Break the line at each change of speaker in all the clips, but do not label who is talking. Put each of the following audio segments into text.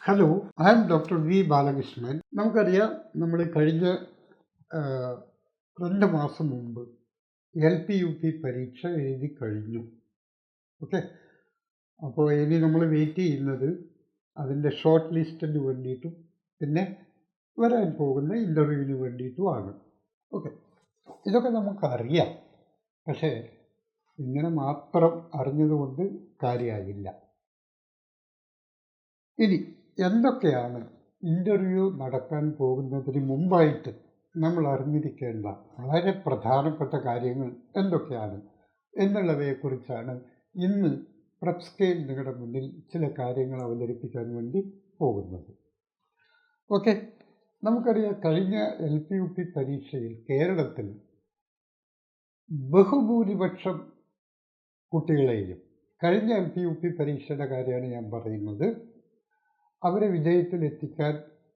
Hello, I'm doctor V Balakrishnan. നമുക്കറിയാം, നമ്മൾ കഴിഞ്ഞ 2 മാസം മുമ്പ് LP-UP പരീക്ഷ എഴുതി കഴിഞ്ഞു. ഓക്കെ, അപ്പോൾ ഇനി നമ്മൾ വെയിറ്റ് ചെയ്യുന്നത് അതിൻ്റെ ഷോർട്ട് ലിസ്റ്റിന് വേണ്ടിയിട്ടും പിന്നെ വരാൻ പോകുന്ന ഇൻ്റർവ്യൂവിന് വേണ്ടിയിട്ടുമാണ്. ഓക്കെ, ഇതൊക്കെ നമുക്കറിയാം. പക്ഷേ ഇങ്ങനെ മാത്രം അറിഞ്ഞതുകൊണ്ട് കാര്യമാകില്ല. ഇനി എന്തൊക്കെയാണ് ഇൻ്റർവ്യൂ നടക്കാൻ പോകുന്നതിന് മുമ്പായിട്ട് നമ്മൾ അറിഞ്ഞിരിക്കേണ്ട വളരെ പ്രധാനപ്പെട്ട കാര്യങ്ങൾ എന്തൊക്കെയാണ് എന്നുള്ളവയെക്കുറിച്ചാണ് ഇന്ന് പ്രപ്പ് സ്കെയിൽ നിങ്ങളുടെ മുന്നിൽ ചില കാര്യങ്ങൾ അവതരിപ്പിക്കാൻ വേണ്ടി പോകുന്നത്. ഓക്കെ, നമുക്കറിയാം, കഴിഞ്ഞ LP-UP പരീക്ഷയിൽ കേരളത്തിൽ ബഹുഭൂരിപക്ഷം കുട്ടികളെയും, കഴിഞ്ഞ LP-UP പരീക്ഷയുടെ കാര്യമാണ് ഞാൻ പറയുന്നത്, അവരെ വിജയത്തിലെത്തിക്കാൻ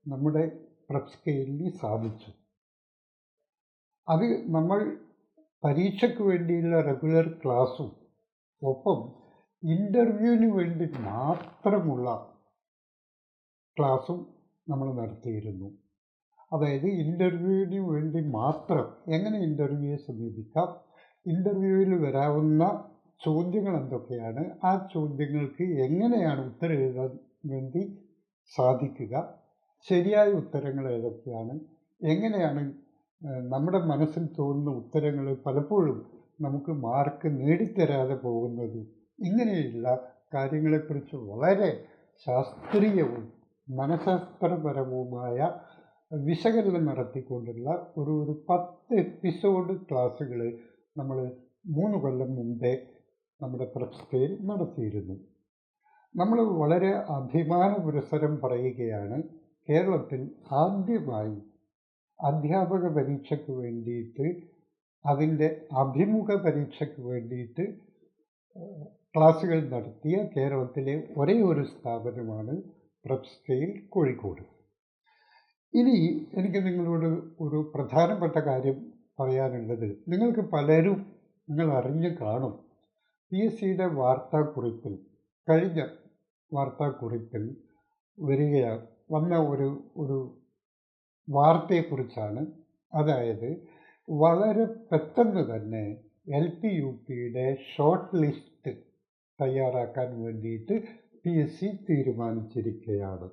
നമ്മുടെ പ്രപ്പ് സ്കെയിലിന് സാധിച്ചു. അത് നമ്മൾ പരീക്ഷയ്ക്ക് വേണ്ടിയുള്ള റെഗുലർ ക്ലാസ്സും ഒപ്പം ഇൻ്റർവ്യൂവിന് വേണ്ടി മാത്രമുള്ള ക്ലാസ്സും നമ്മൾ നടത്തിയിരുന്നു. അതായത് ഇൻ്റർവ്യൂവിന് വേണ്ടി മാത്രം എങ്ങനെ ഇൻ്റർവ്യൂയെ സമീപിക്കാം, ഇൻ്റർവ്യൂവിൽ വരാവുന്ന ചോദ്യങ്ങൾ എന്തൊക്കെയാണ്, ആ ചോദ്യങ്ങൾക്ക് എങ്ങനെയാണ് ഉത്തരം എഴുതാൻ വേണ്ടി സാധിക്കുക, ശരിയായ ഉത്തരങ്ങൾ ഏതൊക്കെയാണ്, എങ്ങനെയാണ് നമ്മുടെ മനസ്സിൽ തോന്നുന്ന ഉത്തരങ്ങൾ പലപ്പോഴും നമുക്ക് മാർക്ക് നേടിത്തരാതെ പോകുന്നത്, ഇങ്ങനെയുള്ള കാര്യങ്ങളെക്കുറിച്ച് വളരെ ശാസ്ത്രീയവും മനഃശാസ്ത്രപരവുമായ വിശകലനം നടത്തിക്കൊണ്ടുള്ള ഒരു 10 എപ്പിസോഡ് ക്ലാസ്സുകൾ നമ്മൾ 3 കൊല്ലം മുമ്പേ നമ്മുടെ പ്രപ്പ് സ്കെയിൽ നടത്തിയിരുന്നു. നമ്മൾ വളരെ അഭിമാന പുരസ്സരം പറയുകയാണ്, കേരളത്തിൽ ആദ്യമായി അധ്യാപക പരീക്ഷയ്ക്ക് വേണ്ടിയിട്ട്, അതിൻ്റെ അഭിമുഖ പരീക്ഷയ്ക്ക് വേണ്ടിയിട്ട് ക്ലാസ്സുകൾ നടത്തിയ കേരളത്തിലെ ഒരേ ഒരു സ്ഥാപനമാണ് പ്രപ്പ് സ്കെയിൽ കോഴിക്കോട്. ഇനി എനിക്ക് നിങ്ങളോട് ഒരു പ്രധാനപ്പെട്ട കാര്യം പറയാനുള്ളത്, നിങ്ങൾക്ക് പലരും നിങ്ങൾ അറിഞ്ഞു കാണും, PSCയുടെ വാർത്താക്കുറിപ്പിൽ, കഴിഞ്ഞ വാർത്താക്കുറിപ്പിൽ വന്ന ഒരു വാർത്തയെക്കുറിച്ചാണ്. അതായത് വളരെ പെട്ടെന്ന് തന്നെ LP-UPയുടെ ഷോർട്ട് ലിസ്റ്റ് തയ്യാറാക്കാൻ വേണ്ടിയിട്ട് PSC തീരുമാനിച്ചിരിക്കുകയാണ്.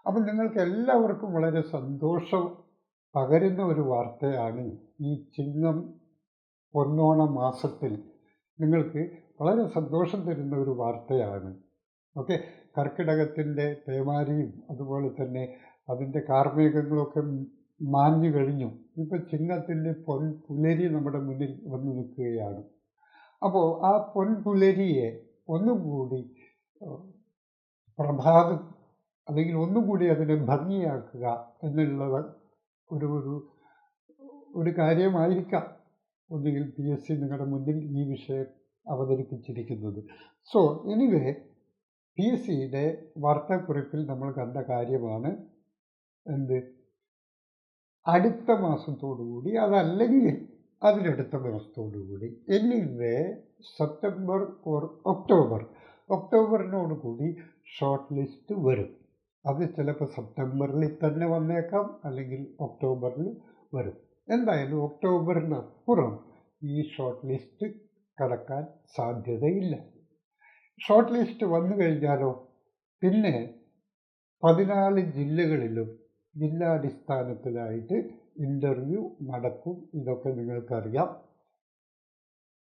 അപ്പം നിങ്ങൾക്ക് എല്ലാവർക്കും വളരെ സന്തോഷം പകരുന്ന ഒരു വാർത്തയാണ്. ഈ ചിങ്ങം പൊന്നോണ മാസത്തിൽ നിങ്ങൾക്ക് വളരെ സന്തോഷം തരുന്ന ഒരു വാർത്തയാണ്. ഓക്കെ, കർക്കിടകത്തിൻ്റെ പേമാരിയും അതുപോലെ തന്നെ അതിൻ്റെ കാർമേഘങ്ങളൊക്കെ മാഞ്ഞു കഴിഞ്ഞു. ഇപ്പോൾ ചിങ്ങത്തിൻ്റെ പൊൻപുലരി നമ്മുടെ മുന്നിൽ വന്നു നിൽക്കുകയാണ്. അപ്പോൾ ആ പൊൻപുലരിയെ ഒന്നുകൂടി അല്ലെങ്കിൽ ഒന്നുകൂടി അതിനെ ഭംഗിയാക്കുക എന്നുള്ളത് ഒരു കാര്യമായിരിക്കാം ഒന്നുകിൽ PSC നിങ്ങളുടെ മുന്നിൽ ഈ വിഷയം അവതരിപ്പിച്ചിരിക്കുന്നത്. സോ എനിവേ, PSCയുടെ വാർത്താക്കുറിപ്പിൽ നമ്മൾ കണ്ട കാര്യമാണ് എന്ത്, അടുത്ത മാസത്തോടുകൂടി, അതല്ലെങ്കിൽ അതിനടുത്ത മാസത്തോടുകൂടി, എനിവേ സെപ്റ്റംബർ ഓർ ഒക്ടോബറിനോടുകൂടി ഷോർട്ട് ലിസ്റ്റ് വരും. അത് ചിലപ്പോൾ സെപ്റ്റംബറിൽ തന്നെ വന്നേക്കാം, അല്ലെങ്കിൽ ഒക്ടോബറിൽ വരും. എന്തായാലും ഒക്ടോബറിനപ്പുറം ഈ ഷോർട്ട് ലിസ്റ്റ് കടക്കാൻ സാധ്യതയില്ല. ഷോർട്ട് ലിസ്റ്റ് വന്നു കഴിഞ്ഞാലോ പിന്നെ 14 ജില്ലകളിലും ജില്ലാടിസ്ഥാനത്തിലായിട്ട് ഇൻ്റർവ്യൂ നടക്കും. ഇതൊക്കെ നിങ്ങൾക്കറിയാം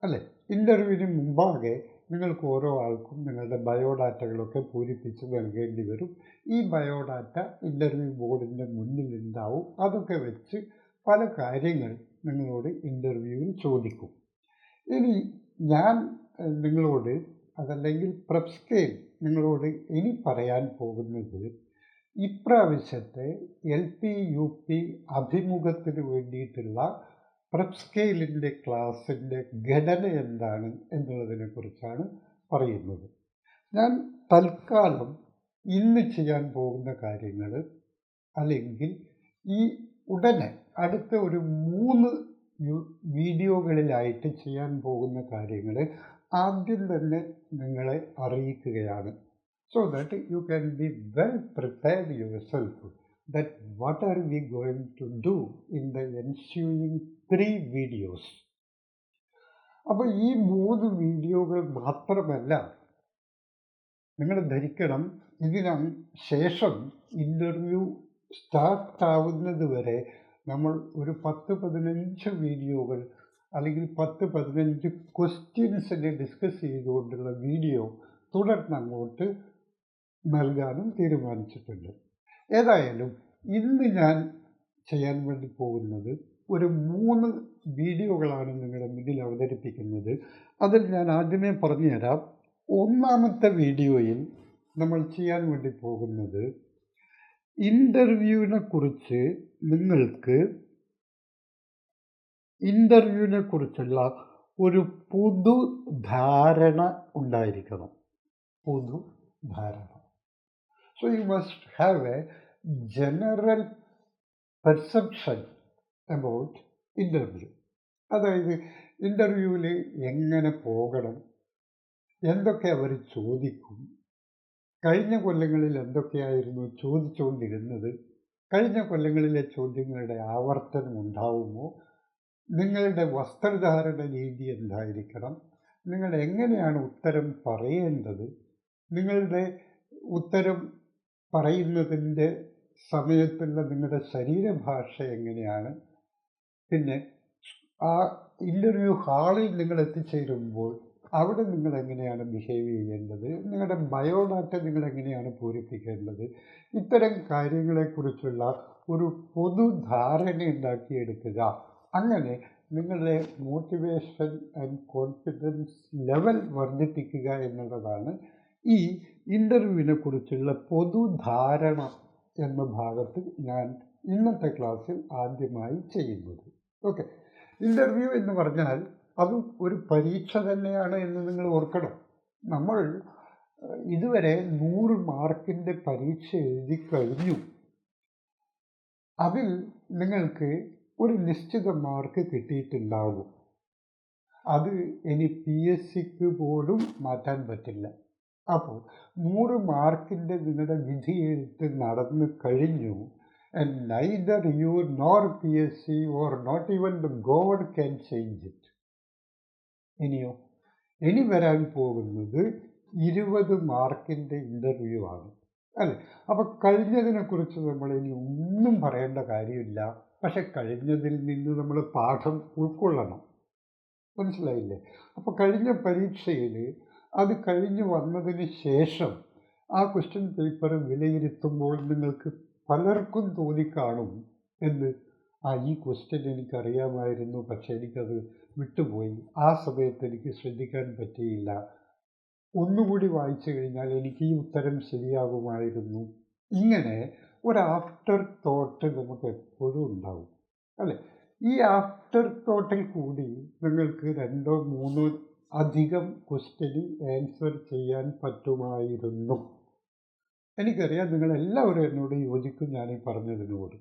അല്ലേ? ഇൻ്റർവ്യൂവിന് മുമ്പാകെ നിങ്ങൾക്ക് ഓരോ ആൾക്കും നിങ്ങളുടെ ബയോഡാറ്റകളൊക്കെ പൂരിപ്പിച്ച് നൽകേണ്ടി വരും. ഈ ബയോഡാറ്റ ഇൻ്റർവ്യൂ ബോർഡിൻ്റെ മുന്നിൽ ഉണ്ടാവും. അതൊക്കെ വെച്ച് പല കാര്യങ്ങൾ നിങ്ങളോട് ഇൻ്റർവ്യൂവിൽ ചോദിക്കും. ഇനി ഞാൻ നിങ്ങളോട്, അതല്ലെങ്കിൽ പ്രപ്പ് സ്കെയിൽ നിങ്ങളോട് ഇനി പറയാൻ പോകുന്നത്, ഇപ്രാവശ്യത്തെ LP-UP അഭിമുഖത്തിന് വേണ്ടിയിട്ടുള്ള പ്രപ്പ് സ്കെയിലിൻ്റെ ക്ലാസ്സിൻ്റെ ഘടന എന്താണ് എന്നുള്ളതിനെക്കുറിച്ചാണ് പറയുന്നത്. ഞാൻ തൽക്കാലം ഇന്ന് ചെയ്യാൻ പോകുന്ന കാര്യങ്ങൾ, അല്ലെങ്കിൽ ഈ ഉടനെ അടുത്ത ഒരു 3 വീഡിയോകളിലായിട്ട് ചെയ്യാൻ പോകുന്ന കാര്യങ്ങൾ ആദ്യം തന്നെ നിങ്ങളെ അറിയിക്കുകയാണ്. so that you can be well prepared yourself that what are we going to do in the ensuing 3 videos. അപ്പോൾ ഈ 3 വീഡിയോകൾ മാത്രമല്ല, നിങ്ങൾ ധരിക്കണം ഇതിന് ശേഷം ഇൻ്റർവ്യൂ സ്റ്റാർട്ടാവുന്നത് വരെ നമ്മൾ ഒരു 10-15 വീഡിയോകൾ അല്ലെങ്കിൽ 10-15 ക്വസ്റ്റ്യൻസിനെ ഡിസ്കസ് ചെയ്തുകൊണ്ടുള്ള വീഡിയോ തുടർന്നങ്ങോട്ട് നൽകാനും തീരുമാനിച്ചിട്ടുണ്ട്. ഏതായാലും ഇന്ന് ഞാൻ ചെയ്യാൻ വേണ്ടി പോകുന്നത് ഒരു 3 വീഡിയോകളാണ് നിങ്ങളുടെ മുന്നിൽ അവതരിപ്പിക്കുന്നത്. അതിൽ ഞാൻ ആദ്യമേ പറഞ്ഞുതരാം. ഒന്നാമത്തെ വീഡിയോയിൽ നമ്മൾ ചെയ്യാൻ വേണ്ടി പോകുന്നത് ഇൻ്റർവ്യൂവിനെ കുറിച്ചുള്ള ഒരു പൊതുധാരണ ഉണ്ടായിരിക്കണം. പൊതുധാരണ. So you must have a general perception about interview. അതായത് ഇൻ്റർവ്യൂവിൽ എങ്ങനെ പോകണം, എന്തൊക്കെ അവർ ചോദിക്കും, കഴിഞ്ഞ കൊല്ലങ്ങളിൽ എന്തൊക്കെയായിരുന്നു ചോദിച്ചുകൊണ്ടിരുന്നത്, കഴിഞ്ഞ കൊല്ലങ്ങളിലെ ചോദ്യങ്ങളുടെ ആവർത്തനം ഉണ്ടാവുമോ, നിങ്ങളുടെ വസ്ത്രധാരണ രീതി എന്തായിരിക്കണം, നിങ്ങൾ എങ്ങനെയാണ് ഉത്തരം പറയേണ്ടത്, നിങ്ങളുടെ ഉത്തരം പറയുന്നതിൻ്റെ സമയത്തുള്ള നിങ്ങളുടെ ശരീരഭാഷ എങ്ങനെയാണ്, പിന്നെ ആ ഇൻ്റർവ്യൂ ഹാളിൽ നിങ്ങൾ എത്തിച്ചേരുമ്പോൾ അവിടെ നിങ്ങൾ എങ്ങനെയാണ് ബിഹേവ് ചെയ്യേണ്ടത്, നിങ്ങളുടെ ബയോഡാറ്റ നിങ്ങൾ എങ്ങനെയാണ് പൂരിപ്പിക്കേണ്ടത്, ഇത്തരം കാര്യങ്ങളെക്കുറിച്ചുള്ള ഒരു പൊതുധാരണ ഉണ്ടാക്കിയെടുക്കുക. അങ്ങനെ നിങ്ങളുടെ മോട്ടിവേഷൻ ആൻഡ് കോൺഫിഡൻസ് ലെവൽ വർദ്ധിപ്പിക്കുക എന്നുള്ളതാണ് ഈ ഇൻ്റർവ്യൂവിനെ കുറിച്ചുള്ള പൊതുധാരണ എന്ന ഭാഗത്ത് ഞാൻ ഇന്നത്തെ ക്ലാസ്സിൽ ആദ്യമായി ചെയ്യുന്നത്. ഓക്കെ, ഇൻ്റർവ്യൂ എന്ന് പറഞ്ഞാൽ അതും ഒരു പരീക്ഷ തന്നെയാണ് എന്ന് നിങ്ങൾ ഓർക്കണം. നമ്മൾ ഇതുവരെ 100 മാർക്കിൻ്റെ പരീക്ഷ എഴുതി കഴിഞ്ഞു. അതിൽ നിങ്ങൾക്ക് ഒരു നിശ്ചിത മാർക്ക് കിട്ടിയിട്ടുണ്ടാകും. അത് ഇനി PSCക്ക് പോലും മാറ്റാൻ പറ്റില്ല. അപ്പോൾ 100 മാർക്കിൻ്റെ നിങ്ങളുടെ വിധിയെഴുത്ത് നടന്നു കഴിഞ്ഞു. And neither you nor PSC or not even the God can change it. ഇനി വരാൻ പോകുന്നത് 20 മാർക്കിൻ്റെ ഇൻ്റർവ്യൂ ആണ്, അല്ലേ? അപ്പോൾ കഴിഞ്ഞതിനെക്കുറിച്ച് നമ്മൾ ഇനി ഒന്നും പറയേണ്ട കാര്യമില്ല. പക്ഷെ കഴിഞ്ഞതിൽ നിന്ന് നമ്മൾ പാഠം ഉൾക്കൊള്ളണം. മനസ്സിലായില്ലേ? അപ്പോൾ കഴിഞ്ഞ പരീക്ഷയിൽ അത് കഴിഞ്ഞ് വന്നതിന് ശേഷം ആ ക്വസ്റ്റ്യൻ പേപ്പർ വിലയിരുത്തുമ്പോൾ നിങ്ങൾക്ക് പലർക്കും തോന്നിക്കാണും എന്ന്, ഈ ക്വസ്റ്റ്യൻ എനിക്കറിയാമായിരുന്നു, പക്ഷെ എനിക്കത് വിട്ടുപോയി, ആ സമയത്ത് എനിക്ക് ശ്രദ്ധിക്കാൻ പറ്റിയില്ല, ഒന്നുകൂടി വായിച്ചു കഴിഞ്ഞാൽ എനിക്ക് ഈ ഉത്തരം ശരിയാകുമായിരുന്നു. ഇങ്ങനെ ഒരു ആഫ്റ്റർ തോട്ട് നമുക്ക് എപ്പോഴും ഉണ്ടാവും, അല്ലേ? ഈ ആഫ്റ്റർ തോട്ടിൽ കൂടി നിങ്ങൾക്ക് 2-3 അധികം ക്വസ്റ്റ്യന് ആൻസർ ചെയ്യാൻ പറ്റുമായിരുന്നു. എനിക്കറിയാം നിങ്ങളെല്ലാവരും എന്നോട് യോജിക്കും ഞാൻ ഈ പറഞ്ഞതിനോട്.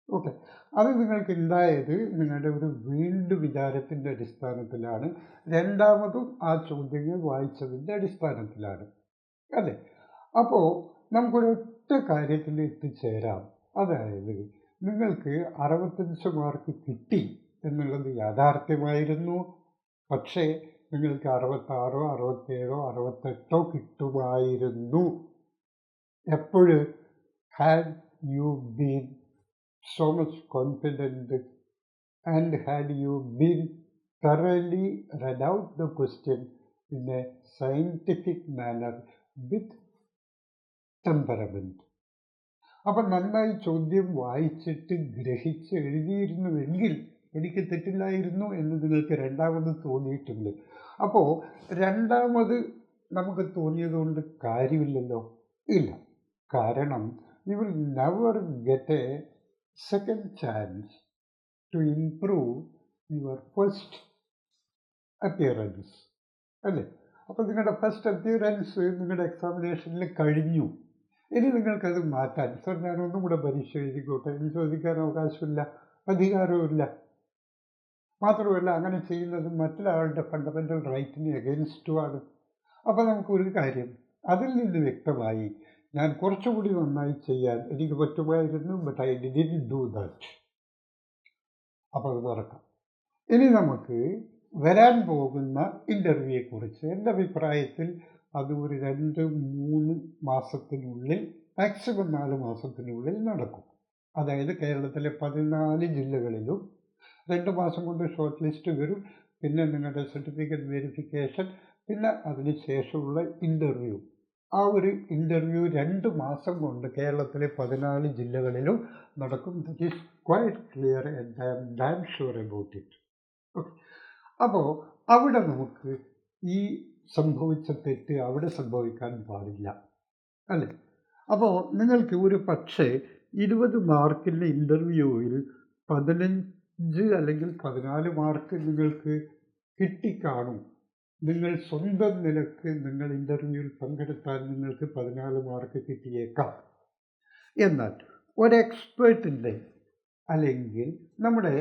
ഓക്കെ, അത് നിങ്ങൾക്ക് ഉണ്ടായത് നിങ്ങളുടെ ഒരു വീണ്ടും വിചാരത്തിൻ്റെ അടിസ്ഥാനത്തിലാണ്, രണ്ടാമതും ആ ചോദ്യങ്ങൾ വായിച്ചതിൻ്റെ അടിസ്ഥാനത്തിലാണ്, അല്ലേ? അപ്പോൾ നമുക്കൊരൊറ്റ കാര്യത്തിൽ എത്തിച്ചേരാം. അതായത് നിങ്ങൾക്ക് 65 മാർക്ക് കിട്ടി എന്നുള്ളത് യാഥാർത്ഥ്യമായിരുന്നു. പക്ഷേ നിങ്ങൾക്ക് 66, 67, 68 കിട്ടുമായിരുന്നു. എപ്പോഴും had you been so much confident and had you been thoroughly read out the question in a scientific manner with temperament. അപ്പം നന്നായി ചോദ്യം വായിച്ചിട്ട് ഗ്രഹിച്ച് എഴുതിയിരുന്നുവെങ്കിൽ എനിക്ക് തെറ്റില്ലായിരുന്നു എന്ന് നിങ്ങൾക്ക് രണ്ടാമത് തോന്നിയിട്ടുണ്ട്. അപ്പോൾ രണ്ടാമത് നമുക്ക് തോന്നിയതുകൊണ്ട് കാര്യമില്ലല്ലോ? ഇല്ല. കാരണം you will never get a second chance to improve your first appearance, അല്ലേ? അപ്പോൾ നിങ്ങളുടെ ഫസ്റ്റ് അപ്പിയറൻസ് നിങ്ങളുടെ എക്സാമിനേഷനിൽ കഴിഞ്ഞു. ഇനി നിങ്ങൾക്കത് മാറ്റാൻ, സർ ഞാനൊന്നും കൂടെ പരീക്ഷ എഴുതിക്കോട്ടെ എന്ന് ചോദിക്കാൻ അവകാശമില്ല, അധികാരവുമില്ല. മാത്രമല്ല അങ്ങനെ ചെയ്യുന്നത് മറ്റൊരാളുടെ ഫണ്ടമെൻ്റൽ റൈറ്റിന് എഗെയിൻസ്റ്റുമാണ്. അപ്പോൾ നമുക്കൊരു കാര്യം, അതിൽ നിന്ന് വ്യക്തമായി ഞാൻ കുറച്ചുകൂടി നന്നായി ചെയ്യാൻ എനിക്ക് പറ്റുമായിരുന്നു, but I didn't do that. അപ്പോൾ അത് മറക്കാം. ഇനി നമുക്ക് വരാൻ പോകുന്ന ഇൻ്റർവ്യൂയെക്കുറിച്ച് എൻ്റെ അഭിപ്രായത്തിൽ അത് ഒരു 2-3 മാസത്തിനുള്ളിൽ, മാക്സിമം 4 മാസത്തിനുള്ളിൽ നടക്കും. അതായത് കേരളത്തിലെ 14 ജില്ലകളിലും 2 മാസം കൊണ്ട് ഷോർട്ട് ലിസ്റ്റ് വരും. പിന്നെ നിങ്ങളുടെ സർട്ടിഫിക്കറ്റ് വെരിഫിക്കേഷൻ, പിന്നെ അതിന് ശേഷമുള്ള ഇൻ്റർവ്യൂ. ആ ഒരു ഇൻ്റർവ്യൂ 2 മാസം കൊണ്ട് കേരളത്തിലെ 14 ജില്ലകളിലും നടക്കും. That is quite clear and I am damn sure about it. Okay, അപ്പോൾ അവിടെ നമുക്ക് ഈ സംഭവിച്ച തെറ്റ് അവിടെ സംഭവിക്കാൻ പാടില്ല, അല്ലേ? അപ്പോൾ നിങ്ങൾക്ക് ഒരു പക്ഷേ 20 മാർക്കിൻ്റെ ഇൻ്റർവ്യൂവിൽ 15 അല്ലെങ്കിൽ 14 മാർക്ക് നിങ്ങൾക്ക് കിട്ടിക്കാണും. നിങ്ങൾ സ്വന്തം നിലക്ക് നിങ്ങൾ ഇൻ്റർവ്യൂവിൽ പങ്കെടുത്താൽ നിങ്ങൾക്ക് 14 മാർക്ക് കിട്ടിയേക്കാം. എന്നാൽ ഒരു എക്സ്പേർട്ടിൻ്റെ, അല്ലെങ്കിൽ നമ്മുടെ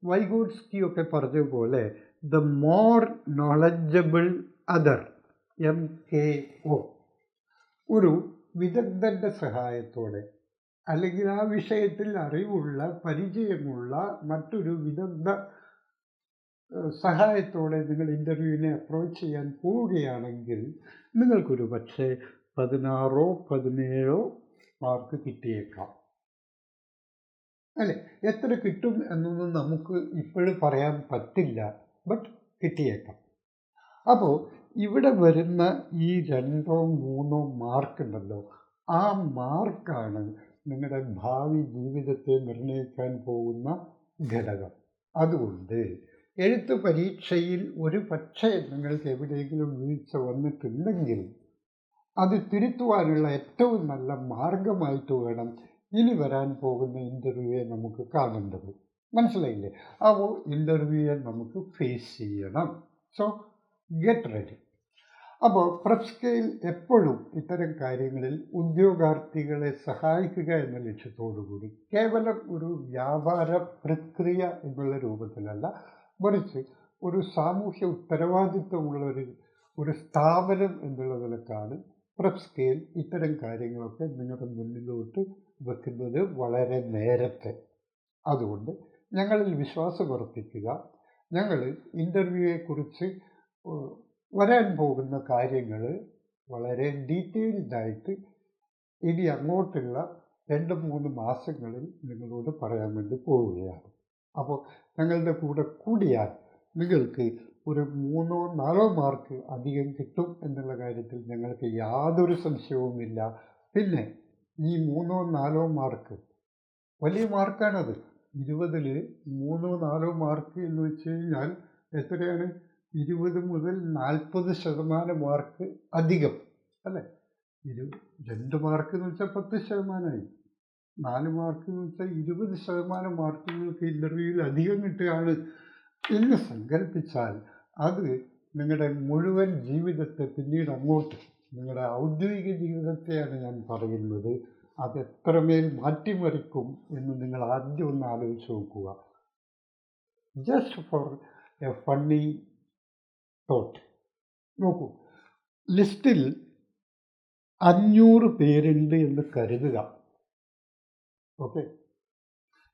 വൈഗോട്സ്കിയൊക്കെ പറഞ്ഞ പോലെ the more knowledgeable other, MKO, ഒരു വിദഗ്ധൻ്റെ സഹായത്തോടെ, അല്ലെങ്കിൽ ആ വിഷയത്തിൽ അറിവുള്ള പരിചയമുള്ള മറ്റൊരു വിദഗ്ധ സഹായത്തോടെ നിങ്ങൾ ഇൻ്റർവ്യൂവിനെ അപ്രോച്ച് ചെയ്യാൻ പോവുകയാണെങ്കിൽ നിങ്ങൾക്കൊരു പക്ഷേ 16-17 മാർക്ക് കിട്ടിയേക്കാം, അല്ലേ? എത്ര കിട്ടും എന്നൊന്നും നമുക്ക് ഇപ്പോഴും പറയാൻ പറ്റില്ല, ബട്ട് കിട്ടിയേക്കാം. അപ്പോൾ ഇവിടെ വരുന്ന ഈ 2-3 മാർക്കുണ്ടല്ലോ, ആ മാർക്കാണ് നിങ്ങളുടെ ഭാവി ജീവിതത്തെ നിർണ്ണയിക്കാൻ പോകുന്ന ഘടകം. അതുകൊണ്ട് എഴുത്ത് പരീക്ഷയിൽ ഒരു പക്ഷേ നിങ്ങൾക്ക് എവിടെയെങ്കിലും വീഴ്ച വന്നിട്ടുണ്ടെങ്കിൽ അത് തിരുത്തുവാനുള്ള ഏറ്റവും നല്ല മാർഗമായിട്ട് വേണം ഇനി വരാൻ പോകുന്ന ഇൻ്റർവ്യൂയെ നമുക്ക് കാണേണ്ടത്. മനസ്സിലായില്ലേ? അപ്പോൾ ഇൻ്റർവ്യൂയെ നമുക്ക് ഫേസ് ചെയ്യണം. So get ready. അപ്പോൾ പ്രപ്പ് സ്കെയിൽ എപ്പോഴും ഇത്തരം കാര്യങ്ങളിൽ ഉദ്യോഗാർത്ഥികളെ സഹായിക്കുക എന്ന ലക്ഷ്യത്തോടുകൂടി കേവലം ഒരു വ്യാപാര പ്രക്രിയ എന്നുള്ള രൂപത്തിലല്ല, മറിച്ച് ഒരു സാമൂഹ്യ ഉത്തരവാദിത്വമുള്ള ഒരു സ്ഥാപനം എന്നുള്ള നിലക്കാണ് പ്രപ്പ് സ്കെയിൽ ഇത്തരം കാര്യങ്ങളൊക്കെ നിങ്ങളുടെ മുന്നിലോട്ട് വെക്കുന്നത് വളരെ നേരത്തെ. അതുകൊണ്ട് ഞങ്ങളിൽ വിശ്വാസം വർദ്ധിക്കുക. ഞങ്ങൾ ഇൻ്റർവ്യൂയെക്കുറിച്ച് വരാൻ പോകുന്ന കാര്യങ്ങൾ വളരെ ഡീറ്റെയിൽഡായിട്ട് ഇനി അങ്ങോട്ടുള്ള 2-3 മാസങ്ങളിൽ നിങ്ങളോട് പറയാൻ വേണ്ടി പോവുകയാണ്. അപ്പോൾ ഞങ്ങളുടെ കൂടെ കൂടിയാൽ നിങ്ങൾക്ക് ഒരു 3-4 മാർക്ക് അധികം കിട്ടും എന്നുള്ള കാര്യത്തിൽ ഞങ്ങൾക്ക് യാതൊരു സംശയവുമില്ല. പിന്നെ ഈ 3-4 മാർക്ക് വലിയ മാർക്കാണത്. 20-ൽ 3-4 മാർക്ക് എന്ന് വെച്ച് കഴിഞ്ഞാൽ എത്രയാണ്? 20 മുതൽ 40% മാർക്ക് അധികം, അല്ലേ? 2 മാർക്ക് എന്ന് വെച്ചാൽ 10%, 4 മാർക്ക് എന്ന് വെച്ചാൽ 20% മാർക്ക് നിങ്ങൾക്ക് ഇൻ്റർവ്യൂവിൽ അധികം കിട്ടുകയാണ് എന്ന് സങ്കല്പിച്ചാൽ അത് നിങ്ങളുടെ മുഴുവൻ ജീവിതത്തെ, പിന്നീട് അങ്ങോട്ട് നിങ്ങളുടെ ഔദ്യോഗിക ജീവിതത്തെയാണ് ഞാൻ പറയുന്നത്, അത് എത്രമേൽ മാറ്റിമറിക്കും എന്ന് നിങ്ങൾ ആദ്യം ഒന്ന് ആലോചിച്ച് നോക്കുക. Just for A funny thought. നോക്കൂ, ലിസ്റ്റിൽ 500 പേരുണ്ട് എന്ന് കരുതുക. ഓക്കെ,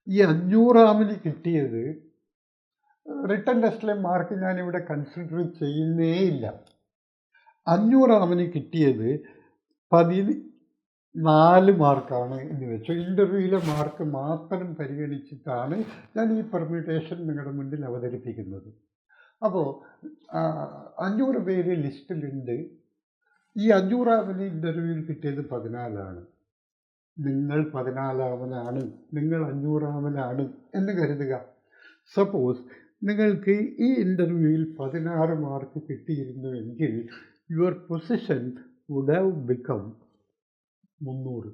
ഈ 500ാമന് കിട്ടിയത് റിട്ടൺ ടെസ്റ്റിലെ മാർക്ക് ഞാനിവിടെ കൺസിഡർ ചെയ്യുന്നേയില്ല. 500ാമന് കിട്ടിയത് 14 മാർക്കാണ് എന്ന് വെച്ചു. ഇൻ്റർവ്യൂവിലെ മാർക്ക് മാത്രം പരിഗണിച്ചിട്ടാണ് ഞാൻ ഈ പെർമ്യൂട്ടേഷൻ നിങ്ങളുടെ മുന്നിൽ അവതരിപ്പിക്കുന്നത്. അപ്പോൾ 500 പേര് ലിസ്റ്റിലുണ്ട്. ഈ 500ാമന് ഇൻ്റർവ്യൂവിൽ കിട്ടിയത് 14ആണ്. നിങ്ങൾ 14ാമനാണ്, നിങ്ങൾ 500ാമനാണ് എന്ന് കരുതുക. സപ്പോസ് നിങ്ങൾക്ക് ഈ ഇൻ്റർവ്യൂവിൽ 16 മാർക്ക് കിട്ടിയിരുന്നുവെങ്കിൽ your position would have become 300.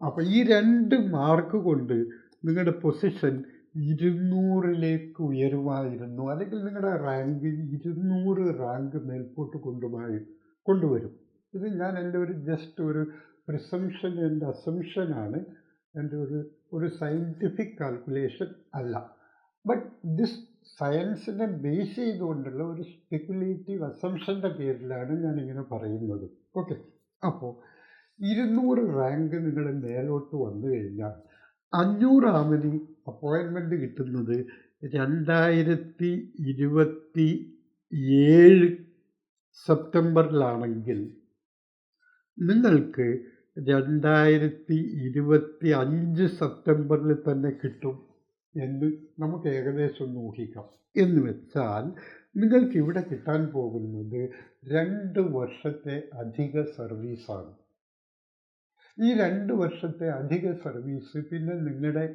അപ്പോൾ ഈ 2 മാർക്ക് കൊണ്ട് നിങ്ങളുടെ പൊസിഷൻ 200ലേക്ക് ഉയരുമായിരുന്നു, അല്ലെങ്കിൽ നിങ്ങളുടെ റാങ്ക് 200 റാങ്ക് മേൽപോട്ട് കൊണ്ടുവരും. ഇത് ഞാൻ എൻ്റെ ഒരു ജസ്റ്റ് ഒരു പ്രിസംഷൻ ആൻഡ് അസംഷനാണ്, എൻ്റെ ഒരു സയൻറ്റിഫിക് കാൽക്കുലേഷൻ അല്ല. ബട്ട് ദിസ് സയൻസിനെ ബേസ് ചെയ്തുകൊണ്ടുള്ള ഒരു സ്പെക്കുലേറ്റീവ് അസംഷൻ്റെ പേരിലാണ് ഞാനിങ്ങനെ പറയുന്നത്. ഓക്കെ, അപ്പോൾ 200 റാങ്ക് നിങ്ങൾ മേലോട്ട് വന്നു കഴിഞ്ഞാൽ 500 ആമനി അപ്പോയിൻമെൻറ്റ് കിട്ടുന്നത് 2027 സെപ്റ്റംബറിലാണെങ്കിൽ നിങ്ങൾക്ക് 2025 സെപ്റ്റംബറിൽ തന്നെ കിട്ടും എന്ന് നമുക്ക് ഏകദേശം ഒന്ന് ഊഹിക്കാം. എന്ന് വെച്ചാൽ നിങ്ങൾക്ക് ഇവിടെ കിട്ടാൻ പോകുന്നത് 2 വർഷത്തെ അധിക സർവീസാണ്. ഈ 2 വർഷത്തെ അധിക സർവീസ് പിന്നെ നിങ്ങളെ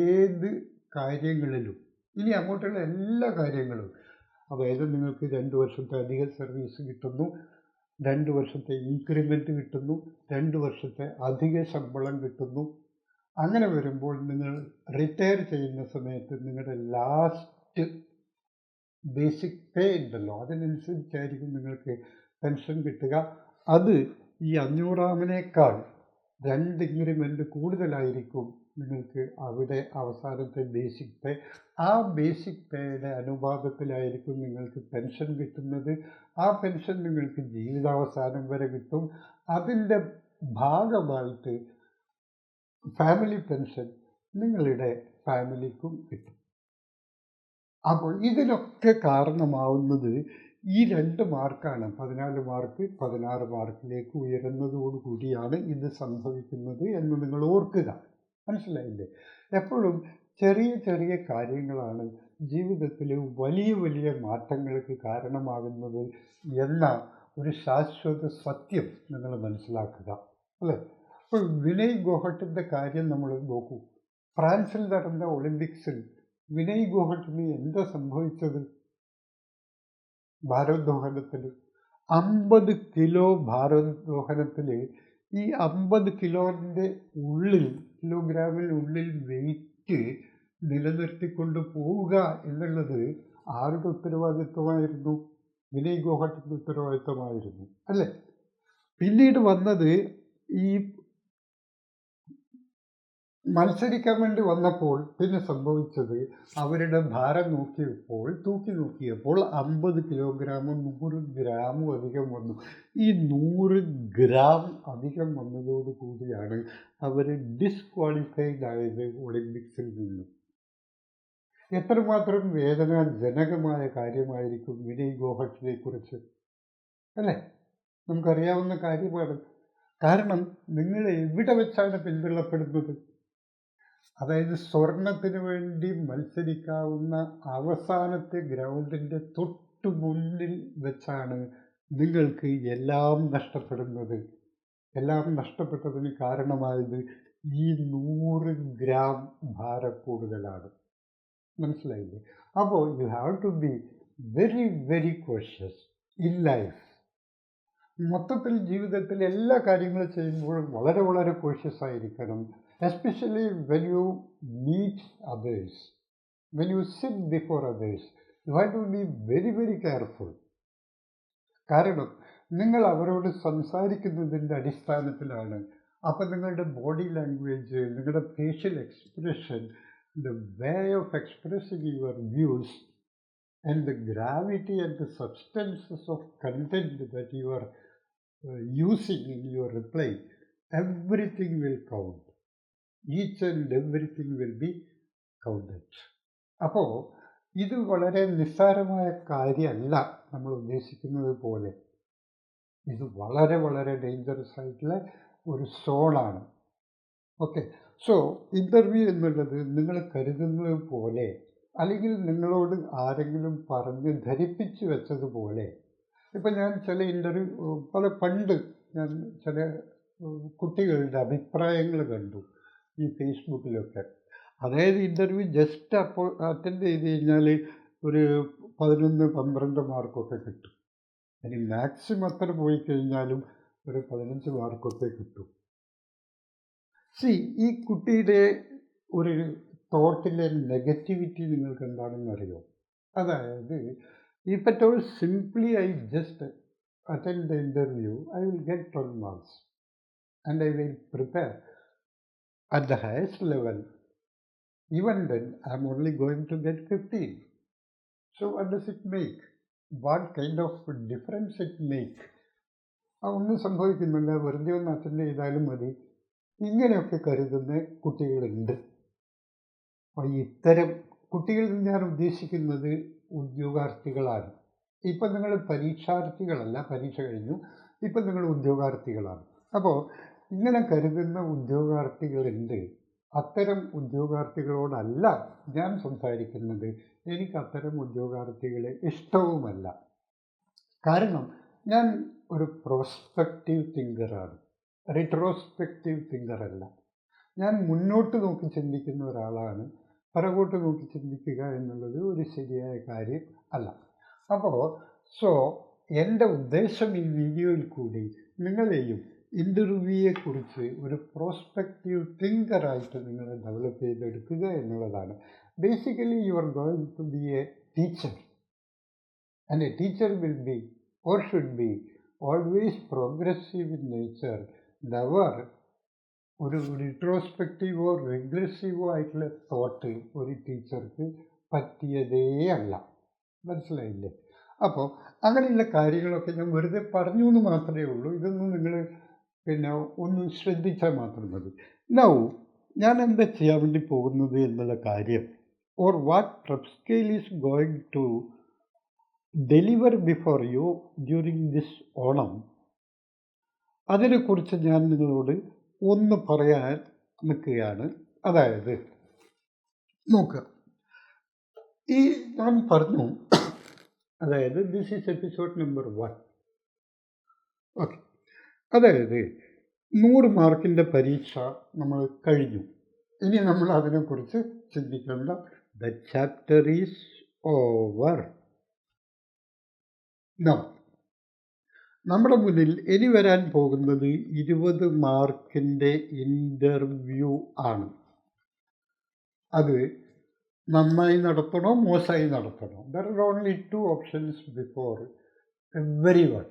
ഏത് കാര്യങ്ങളിലും ഇനി അങ്ങോട്ടുള്ള എല്ലാ കാര്യങ്ങളും, അതായത് നിങ്ങൾക്ക് 2 വർഷത്തെ അധിക സർവീസ് കിട്ടുന്നു, 2 വർഷത്തെ ഇൻക്രിമെൻറ്റ് കിട്ടുന്നു, 2 വർഷത്തെ അധിക ശമ്പളം കിട്ടുന്നു. അങ്ങനെ വരുമ്പോൾ നിങ്ങൾ റിട്ടയർ ചെയ്യുന്ന സമയത്ത് നിങ്ങളുടെ ലാസ്റ്റ് ബേസിക് പേ ഉണ്ടല്ലോ, അതിനനുസരിച്ചായിരിക്കും നിങ്ങൾക്ക് പെൻഷൻ കിട്ടുക. അത് ഈ 500-ാമനേക്കാൾ 2 ഇൻക്രിമെൻറ്റ് കൂടുതലായിരിക്കും നിങ്ങൾക്ക് അവിടെ അവസാനത്തെ ബേസിക് പേ. ആ ബേസിക് പേയുടെ അനുപാതത്തിലായിരിക്കും നിങ്ങൾക്ക് പെൻഷൻ കിട്ടുന്നത്. ആ പെൻഷൻ നിങ്ങൾക്ക് ജീവിതാവസാനം വരെ കിട്ടും. അതിൻ്റെ ഭാഗമായിട്ട് ഫാമിലി പെൻഷൻ നിങ്ങളുടെ ഫാമിലിക്കും കിട്ടും. അപ്പോൾ ഇതിനൊക്കെ കാരണമാവുന്നത് ഈ 2 മാർക്കാണ്. 14 മാർക്ക് 16 മാർക്കിലേക്ക് ഉയരുന്നതോടുകൂടിയാണ് ഇത് സംഭവിക്കുന്നത് എന്ന് നിങ്ങൾ ഓർക്കുക. മനസ്സിലായില്ലേ? എപ്പോഴും ചെറിയ ചെറിയ കാര്യങ്ങളാണ് ജീവിതത്തിൽ വലിയ വലിയ മാറ്റങ്ങൾക്ക് കാരണമാകുന്നത് എന്ന ഒരു ശാശ്വത സത്യം നിങ്ങൾ മനസ്സിലാക്കുക, അല്ലേ? അപ്പോൾ വിനയ് ഗോഹട്ടിൻ്റെ കാര്യം നമ്മൾ നോക്കൂ. ഫ്രാൻസിൽ നടന്ന ഒളിമ്പിക്സിൽ വിനയ് ഗോഹട്ടിന് എന്താ സംഭവിച്ചത്? ഭാരോദ്വഹനത്തിൽ 50 കിലോ ഭാരോദ്വഹനത്തിൽ ഈ 50 കിലോഗ്രാമിനുള്ളിൽ വെയിറ്റ് നിലനിർത്തിക്കൊണ്ട് പോവുക എന്നുള്ളത് ആരുടെ ഉത്തരവാദിത്വമായിരുന്നു? വിനയ് ഗോഹട്ടിൻ്റെ ഉത്തരവാദിത്വമായിരുന്നു, അല്ലേ? പിന്നീട് വന്നത് ഈ മത്സരിക്കാൻ വേണ്ടി വന്നപ്പോൾ പിന്നെ സംഭവിച്ചത് അവരുടെ ഭാരം തൂക്കി നോക്കിയപ്പോൾ 50 കിലോഗ്രാമും 100 ഗ്രാമും അധികം വന്നു. ഈ 100 ഗ്രാം അധികം വന്നതോടുകൂടിയാണ് അവർ ഡിസ്ക്വാളിഫൈഡ് ആയത് ഒളിമ്പിക്സിൽ നിന്ന്. എത്രമാത്രം വേദനാജനകമായ കാര്യമായിരിക്കും വിനയ് ഗോഹട്ടിനെ കുറിച്ച്, അല്ലേ? നമുക്കറിയാവുന്ന കാര്യമാണ്. കാരണം നിങ്ങൾ എവിടെ വെച്ചാണ് പിന്തള്ളപ്പെടുന്നത്? അതായത് സ്വർണത്തിന് വേണ്ടി മത്സരിക്കാവുന്ന അവസാനത്തെ ഗ്രൗണ്ടിൻ്റെ തൊട്ടു മുന്നിൽ വെച്ചാണ് നിങ്ങൾക്ക് എല്ലാം നഷ്ടപ്പെടുന്നത്. എല്ലാം നഷ്ടപ്പെട്ടതിന് കാരണമായത് ഈ 100 ഗ്രാം ഭാരക്കൂടുതലാണ്. മനസ്സിലായില്ലേ? അപ്പോൾ you have to be very very cautious in life. മൊത്തത്തിൽ ജീവിതത്തിൽ എല്ലാ കാര്യങ്ങളും ചെയ്യുമ്പോഴും വളരെ വളരെ കോഷ്യസ് ആയിരിക്കണം. Especially when you meet others, when you sit before others, you have to be very very careful. കാരണം നിങ്ങൾ അവരോട് സംസാരിക്കുന്നതിൻ്റെ അടിസ്ഥാനത്തിലാണ്. അപ്പം നിങ്ങളുടെ ബോഡി ലാംഗ്വേജ്, നിങ്ങളുടെ facial expression, the way of expressing your views and the gravity and the substances of content that you are using in your reply, everything will count. Each and everything will be counted. അപ്പോൾ ഇത് വളരെ നിസ്സാരമായ കാര്യമല്ല നമ്മൾ ഉദ്ദേശിക്കുന്നത് പോലെ. ഇത് വളരെ വളരെ ഡേഞ്ചറസ് ആയിട്ടുള്ള ഒരു സോണാണ്. ഓക്കെ, സോ ഇൻ്റർവ്യൂ എന്നുള്ളത് നിങ്ങൾ കരുതുന്നത് പോലെ, അല്ലെങ്കിൽ നിങ്ങളോട് ആരെങ്കിലും പറഞ്ഞ് ധരിപ്പിച്ച് വെച്ചതുപോലെ. ഇപ്പം ഞാൻ ചില പണ്ട് ഞാൻ ചില കുട്ടികളുടെ അഭിപ്രായങ്ങൾ കണ്ടു ഈ ഫേസ്ബുക്കിലൊക്കെ. അതായത് ഇൻ്റർവ്യൂ ജസ്റ്റ് അപ്പോൾ അറ്റൻഡ് ചെയ്ത് കഴിഞ്ഞാൽ ഒരു 11-12 മാർക്കൊക്കെ കിട്ടും. ഇനി മാക്സിമം അത്ര പോയി കഴിഞ്ഞാലും ഒരു 15 മാർക്കൊക്കെ കിട്ടും. ഈ കുട്ടിയുടെ ഒരു തോട്ടിലെ നെഗറ്റിവിറ്റി നിങ്ങൾക്ക് എന്താണെന്ന് അറിയോ? അതായത് if at all simply I just attend the interview, I will get 12 marks and I will prepare at the highest level even then I'm only going to get 15. So what does it make? What kind of difference it make? ഒന്നും സംഭവിക്കുന്നില്ല, വെറുതെ ഒന്ന് attend ചെയ്താലും മതി, ഇങ്ങനെയൊക്കെ കരുതുന്ന കുട്ടികളുണ്ട്. അപ്പോൾ ഇത്തരം കുട്ടികളിൽ ഞാൻ ഉദ്ദേശിക്കുന്നത് ഉദ്യോഗാർത്ഥികളാണ്. ഇപ്പം നിങ്ങൾ പരീക്ഷാർത്ഥികളല്ല, പരീക്ഷ കഴിഞ്ഞു, ഇപ്പം നിങ്ങൾ ഉദ്യോഗാർത്ഥികളാണ്. അപ്പോൾ ഇങ്ങനെ കരുതുന്ന ഉദ്യോഗാർത്ഥികളുണ്ട്. അത്തരം ഉദ്യോഗാർത്ഥികളോടല്ല ഞാൻ സംസാരിക്കുന്നത്. എനിക്ക് അത്തരം ഉദ്യോഗാർത്ഥികളെ ഇഷ്ടവുമല്ല. കാരണം ഞാൻ ഒരു പ്രോസ്പെക്റ്റീവ് തിങ്കറാണ്, റിട്രോസ്പെക്റ്റീവ് തിങ്കറല്ല. ഞാൻ മുന്നോട്ട് നോക്കി ചിന്തിക്കുന്ന ഒരാളാണ്. പിറകോട്ട് നോക്കി ചിന്തിക്കുക എന്നുള്ളത് ഒരു ശരിയായ കാര്യം അല്ല. അപ്പോൾ എൻ്റെ ഉദ്ദേശം ഈ വീഡിയോയിൽ കൂടി നിങ്ങളെയും ഇൻ്റർവ്യൂയെക്കുറിച്ച് ഒരു പ്രോസ്പെക്റ്റീവ് തിങ്കറായിട്ട് നിങ്ങളെ ഡെവലപ്പ് ചെയ്തെടുക്കുക എന്നുള്ളതാണ്. Basically you are going to be a teacher, and a teacher will be or should be always progressive in nature, never ഒരു റിട്രോസ്പെക്റ്റീവോ റിഗ്രസീവോ ആയിട്ടുള്ള തോട്ട് ഒരു ടീച്ചർക്ക് പറ്റിയതേ അല്ല. മനസ്സിലായില്ലേ? അപ്പോൾ അങ്ങനെയുള്ള കാര്യങ്ങളൊക്കെ ഞാൻ വെറുതെ പറഞ്ഞു എന്ന് മാത്രമേ ഉള്ളൂ. ഇതൊന്നും നിങ്ങൾ ഒന്ന് ശ്രദ്ധിച്ചാൽ മാത്രം മതി. നൗ ഞാൻ എന്താ ചെയ്യാൻ വേണ്ടി പോകുന്നത് എന്നുള്ള കാര്യം, or what prep scale is going to deliver before you during this Onam, അതിനെക്കുറിച്ച് ഞാൻ നിങ്ങളോട് ഒന്ന് പറയാൻ നിൽക്കുകയാണ്. അതായത് നോക്കുക, ഈ ഞാൻ പറഞ്ഞു, അതായത് this is episode number 1. Okay, അതായത് 100 മാർക്കിൻ്റെ പരീക്ഷ നമ്മൾ കഴിഞ്ഞു. ഇനി നമ്മൾ അതിനെക്കുറിച്ച് ചിന്തിക്കേണ്ട. The chapter is over. നമ്മുടെ മുന്നിൽ ഇനി വരാൻ പോകുന്നത് 20 മാർക്കിൻ്റെ ഇൻ്റർവ്യൂ ആണ്. അത് നന്നായി നടത്തണോ മോശമായി നടത്തണോ? There are only 2 options before everyone.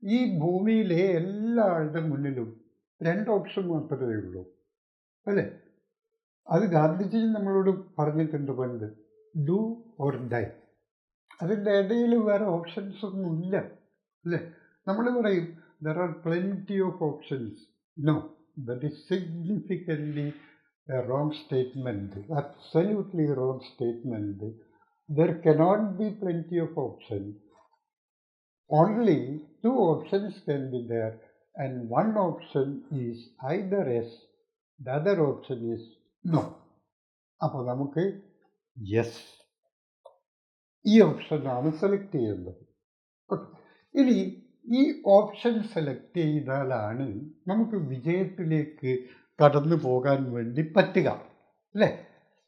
ഈ ഭൂമിയിലെ എല്ലാവരുടെ മുന്നിലും 2 ഓപ്ഷൻ മാത്രമേ ഉള്ളൂ, അല്ലേ? അത് ഗാന്ധിജി നമ്മളോട് പറഞ്ഞിട്ടുണ്ട് പണ്ട്, ഡു ഓർ ഡൈ. അതിൻ്റെ ഇടയിൽ വേറെ ഓപ്ഷൻസ് ഒന്നും ഇല്ല, അല്ലേ? നമ്മൾ പറയും there are plenty of options. No, that is significantly a wrong statement, absolutely wrong statement. There cannot be plenty of option. Only 2 options can be there, and 1 option is either yes, the other option is no. അപ്പോൾ നമുക്ക് yes, ഈ ഓപ്ഷനാണ് select ചെയ്യേണ്ടത്. ഇനി ഈ option select ചെയ്താലാണ് നമുക്ക് വിജയത്തിലേക്ക് കടന്നു പോകാൻ വേണ്ടി പറ്റുക, അല്ലേ?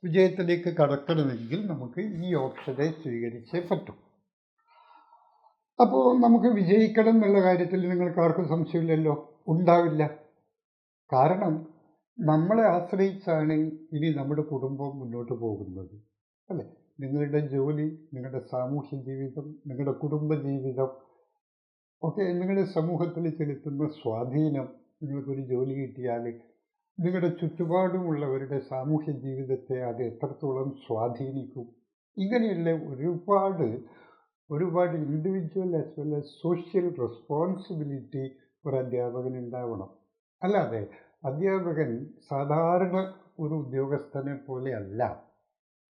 വിജയത്തിലേക്ക് കടക്കണമെങ്കിൽ നമുക്ക് ഈ ഓപ്ഷനെ സ്വീകരിച്ചേ പറ്റും. അപ്പോൾ നമുക്ക് വിജയിക്കണം എന്നുള്ള കാര്യത്തിൽ നിങ്ങൾക്ക് ആർക്കും സംശയമില്ലല്ലോ, ഉണ്ടാവില്ല. കാരണം നമ്മളെ ആശ്രയിച്ചാണ് ഇനി നമ്മുടെ കുടുംബം മുന്നോട്ട് പോകുന്നത്, അല്ലേ? നിങ്ങളുടെ ജോലി, നിങ്ങളുടെ സാമൂഹ്യ ജീവിതം, നിങ്ങളുടെ കുടുംബ ജീവിതം ഒക്കെ നിങ്ങളുടെ സമൂഹത്തിൽ ചെലുത്തുന്ന സ്വാധീനം. നിങ്ങൾക്കൊരു ജോലി കിട്ടിയാൽ നിങ്ങളുടെ ചുറ്റുപാടുമുള്ളവരുടെ സാമൂഹ്യ ജീവിതത്തെ അത് എത്രത്തോളം സ്വാധീനിക്കും. ഇങ്ങനെയുള്ള ഒരുപാട് individual as well as social responsibility ഒരു അധ്യാപകന് ഉണ്ടാവണം. അല്ലാതെ അധ്യാപകൻ സാധാരണ ഒരു ഉദ്യോഗസ്ഥനെ പോലെ അല്ല,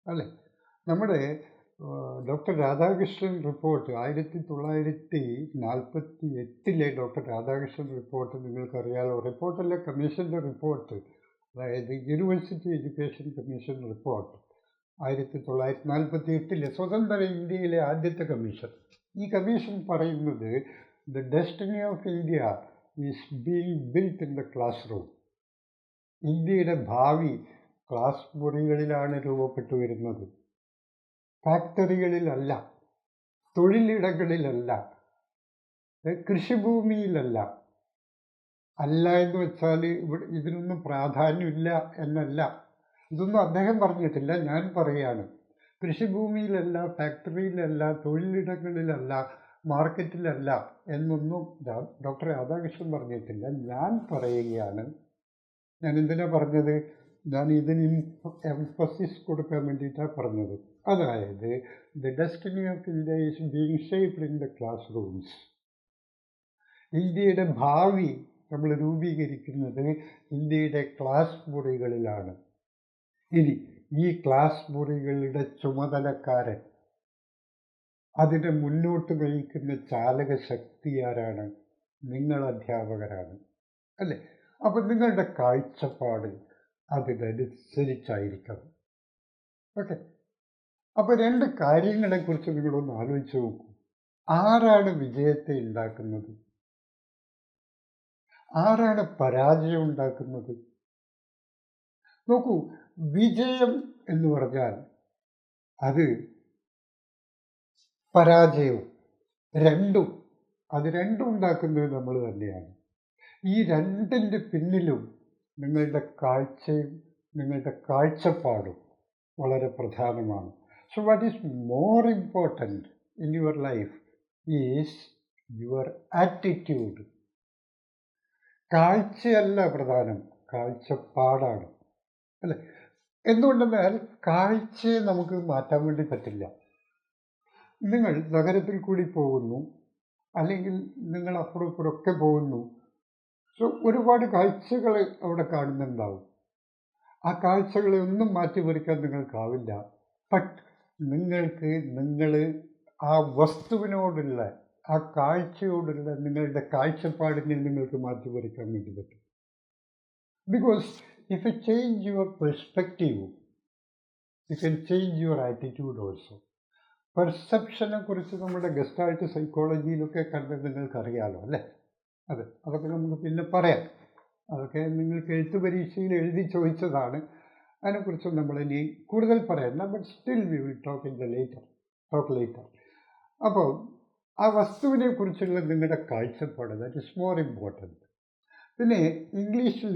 അല്ലേ? നമ്മുടെ doctor Radhakrishnan report 1948 doctor Radhakrishnan report നിങ്ങൾക്കറിയാലോ. റിപ്പോർട്ടല്ല, കമ്മീഷൻ്റെ റിപ്പോർട്ട്, അതായത് യൂണിവേഴ്സിറ്റി എഡ്യൂക്കേഷൻ കമ്മീഷൻ റിപ്പോർട്ട് 1948 സ്വതന്ത്ര ഇന്ത്യയിലെ ആദ്യത്തെ കമ്മീഷൻ. ഈ കമ്മീഷൻ പറയുന്നത് the destiny of India is being built in the class room. ഇന്ത്യയുടെ ഭാവി ക്ലാസ് മുറികളിലാണ് രൂപപ്പെട്ടു വരുന്നത്, ഫാക്ടറികളിലല്ല, തൊഴിലിടങ്ങളിലല്ല, കൃഷിഭൂമിയിലല്ല. അല്ല എന്ന് വെച്ചാൽ ഇതിനൊന്നും പ്രാധാന്യമില്ല എന്നല്ല, ഇതൊന്നും അദ്ദേഹം പറഞ്ഞിട്ടില്ല, ഞാൻ പറയുകയാണ്. കൃഷിഭൂമിയിലല്ല, ഫാക്ടറിയിലല്ല, തൊഴിലിടങ്ങളിലല്ല, മാർക്കറ്റിലല്ല എന്നൊന്നും ഡോക്ടർ രാധാകൃഷ്ണൻ പറഞ്ഞിട്ടില്ല, ഞാൻ പറയുകയാണ്. ഞാൻ എന്തിനാ പറഞ്ഞത്? ഞാൻ ഇതിന് എംഫസിസ് കൊടുക്കാൻ വേണ്ടിയിട്ടാണ് പറഞ്ഞത്. അതായത് the destiny of India is being shaped in the class rooms. ഇന്ത്യയുടെ ഭാവി നമ്മൾ രൂപീകരിക്കുന്നത് ഇന്ത്യയുടെ ക്ലാസ് മുറികളിലാണ്. ഇനി ഈ ക്ലാസ് മുറികളുടെ ചുമതലക്കാരൻ, അതിനെ മുന്നോട്ട് നയിക്കുന്ന ചാലക ശക്തി ആരാണ്? നിങ്ങൾ അധ്യാപകരാണ്, അല്ലേ? അപ്പം നിങ്ങളുടെ കാഴ്ചപ്പാട് അതിനനുസരിച്ചായിരിക്കണം. ഓക്കെ. അപ്പോൾ രണ്ട് കാര്യങ്ങളെക്കുറിച്ച് നിങ്ങളൊന്ന് ആലോചിച്ച് നോക്കൂ. ആരാണ് വിജയത്തെ ഉണ്ടാക്കുന്നത്? ആരാണ് പരാജയം ഉണ്ടാക്കുന്നത്? നോക്കൂ, വിജയം എന്ന് പറഞ്ഞാൽ അത് പരാജയവും രണ്ടും ഉണ്ടാക്കുന്നത് നമ്മൾ തന്നെയാണ്. ഈ രണ്ടിൻ്റെ പിന്നിലും നിങ്ങളുടെ കാഴ്ചയും നിങ്ങളുടെ കാഴ്ചപ്പാടും വളരെ പ്രധാനമാണ്. So what is more important in your life is your attitude. കാഴ്ചയല്ല പ്രധാനം, കാഴ്ചപ്പാടാണ്, അല്ലേ? എന്തുകൊണ്ടെന്നാൽ കാഴ്ചയെ നമുക്ക് മാറ്റാൻ വേണ്ടി പറ്റില്ല. നിങ്ങൾ നഗരത്തിൽ കൂടി പോകുന്നു, അല്ലെങ്കിൽ നിങ്ങൾ അപ്പുറം ഇപ്പുറമൊക്കെ പോകുന്നു. സോ ഒരുപാട് കാഴ്ചകൾ അവിടെ കാണുന്നുണ്ടാവും. ആ കാഴ്ചകളെ ഒന്നും മാറ്റിമറിക്കാൻ നിങ്ങൾക്കാവില്ല. ബട്ട് നിങ്ങൾ ആ വസ്തുവിനോടുള്ള, ആ കാഴ്ചയോടുള്ള നിങ്ങളുടെ കാഴ്ചപ്പാടിനെ നിങ്ങൾക്ക് മാറ്റിമറിക്കാൻ വേണ്ടി പറ്റും. Because if you change your perspective, you can change your attitude also. പെർസെപ്ഷനെ കുറിച്ച് നമ്മുടെ ഗസ്റ്റാൾട്ട് സൈക്കോളജിയിലൊക്കെ കണ്ടത് നിങ്ങൾക്കറിയാലോ, അല്ലേ? അതൊക്കെ നമുക്ക് പിന്നെ പറയാം. അതൊക്കെ നിങ്ങൾക്ക് എഴുത്ത് പരീക്ഷയിൽ എഴുതി ചോദിച്ചതാണ്. അതിനെക്കുറിച്ച് നമ്മൾ ഇനി കൂടുതൽ പറയണ്ട. But still we will talk later. അപ്പോൾ ആ വസ്തുവിനെ കുറിച്ചുള്ള നിങ്ങളുടെ കാഴ്ചപ്പാട്, ദാറ്റ് ഇസ് മോർ ഇമ്പോർട്ടൻറ്റ്. പിന്നെ ഇംഗ്ലീഷിൽ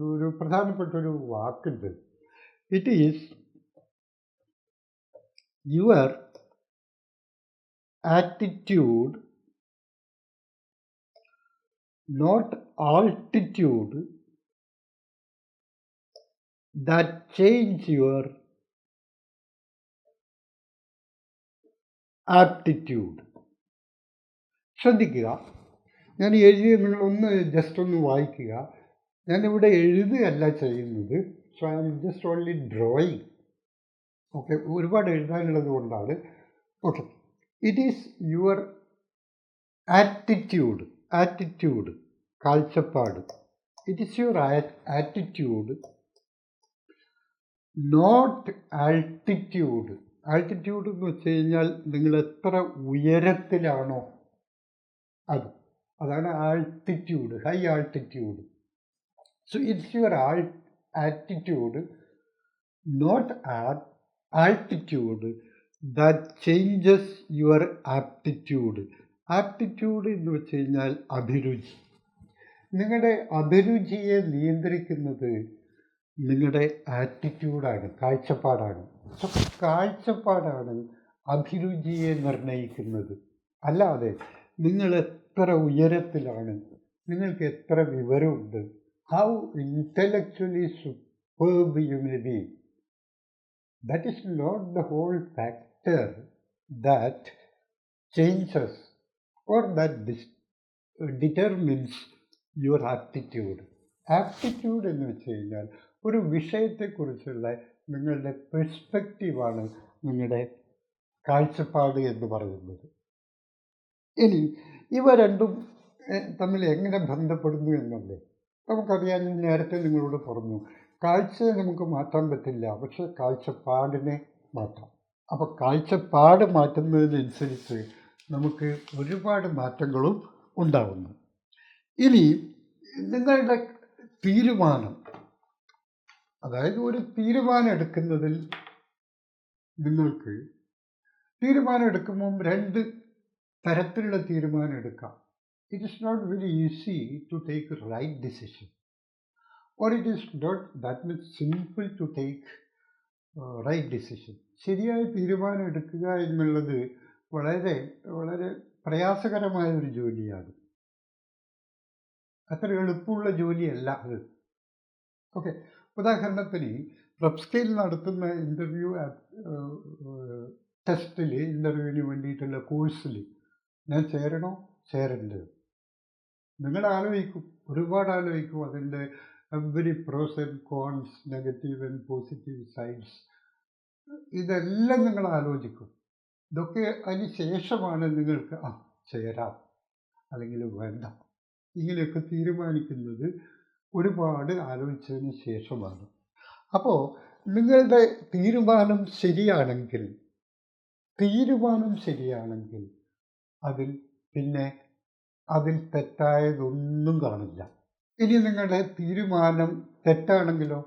ഒരു പ്രധാനപ്പെട്ട ഒരു വാക്കുണ്ട്. It is your attitude, not altitude, that change your aptitude. ശ്രദ്ധിക്കുക, ഞാൻ എഴുതിയത് നിങ്ങളൊന്ന് ജസ്റ്റ് ഒന്ന് വായിക്കുക. ഞാനിവിടെ എഴുതുകയല്ല ചെയ്യുന്നത്. So I am just only drawing. Okay, ഒരുപാട് എഴുതാനുള്ളത് കൊണ്ടാണ്. Okay, it is your attitude, കാഴ്ചപ്പാട്. It is your attitude, not altitude. Altitude എന്ന് വെച്ച് കഴിഞ്ഞാൽ നിങ്ങൾ എത്ര ഉയരത്തിലാണോ അതാണ് altitude, high altitude. So it's your attitude, not altitude, that changes your aptitude. Aptitude എന്ന് വെച്ച് കഴിഞ്ഞാൽ അഭിരുചി. നിങ്ങളുടെ അഭിരുചിയെ നിയന്ത്രിക്കുന്നത് നിങ്ങളുടെ ആറ്റിറ്റ്യൂഡാണ്, കാഴ്ചപ്പാടാണ്. സോ കാഴ്ചപ്പാടാണ് അഭിരുചിയെ നിർണ്ണയിക്കുന്നത്. അല്ലാതെ നിങ്ങൾ എത്ര ഉയരത്തിലാണ്, നിങ്ങൾക്ക് എത്ര വിവരമുണ്ട്, how intellectually superb you may be, that is not the whole factor that changes or that determines your aptitude. Aptitude എന്ന് വെച്ച് കഴിഞ്ഞാൽ ഒരു വിഷയത്തെക്കുറിച്ചുള്ള നിങ്ങളുടെ പെർസ്പെക്റ്റീവാണ് നിങ്ങളുടെ കാഴ്ചപ്പാട് എന്ന് പറയുന്നത്. ഇനി ഇവ രണ്ടും തമ്മിൽ എങ്ങനെ ബന്ധപ്പെടുന്നു എന്നല്ലേ നമുക്കറിയാൻ. നേരത്തെ നിങ്ങളോട് പറഞ്ഞു, കാഴ്ചയെ നമുക്ക് മാറ്റാൻ പറ്റില്ല, പക്ഷെ കാഴ്ചപ്പാടിനെ മാറ്റാം. അപ്പോൾ കാഴ്ചപ്പാട് മാറ്റുന്നതിനനുസരിച്ച് നമുക്ക് ഒരുപാട് മാറ്റങ്ങളും ഉണ്ടാകുന്നു. ഇനി നിങ്ങളുടെ തീരുമാനം, അതായത് ഒരു തീരുമാനം എടുക്കുന്നതിൽ നിങ്ങൾക്ക് തീരുമാനം എടുക്കുമ്പം രണ്ട് തരത്തിലുള്ള തീരുമാനം എടുക്കാം. It is not very easy to take right decision, or it is not that much simple to take right decision. ശരിയായ തീരുമാനം എടുക്കുക എന്നുള്ളത് വളരെ വളരെ പ്രയാസകരമായ ഒരു ജോലിയാണ്. അത്ര എളുപ്പമുള്ള ജോലിയല്ല അത്. ഓക്കെ. ഉദാഹരണത്തിന് പ്രൊഫ്സ്കെയിൽ നടത്തുന്ന ഇൻ്റർവ്യൂ ടെസ്റ്റിൽ ഇൻ്റർവ്യൂവിന് വേണ്ടിയിട്ടുള്ള കോഴ്സിൽ ഞാൻ ചേരണോ ചേരണ്ടോ? നിങ്ങൾ ആലോചിക്കും, ഒരുപാട് ആലോചിക്കും. അതിൻ്റെ every pros and cons, negative and positive sides, ഇതെല്ലാം നിങ്ങൾ ആലോചിക്കും. ഇതൊക്കെ അതിന് ശേഷമാണ് നിങ്ങൾക്ക് ചേരാം അല്ലെങ്കിൽ വേണ്ട ഇങ്ങനെയൊക്കെ തീരുമാനിക്കുന്നത് ഒരുപാട് ആലോചിച്ചതിന് ശേഷമാണ്. അപ്പോൾ നിങ്ങളുടെ തീരുമാനം ശരിയാണെങ്കിൽ അതിൽ തെറ്റായതൊന്നും കാണില്ല. ഇനി നിങ്ങളുടെ തീരുമാനം തെറ്റാണെങ്കിലോ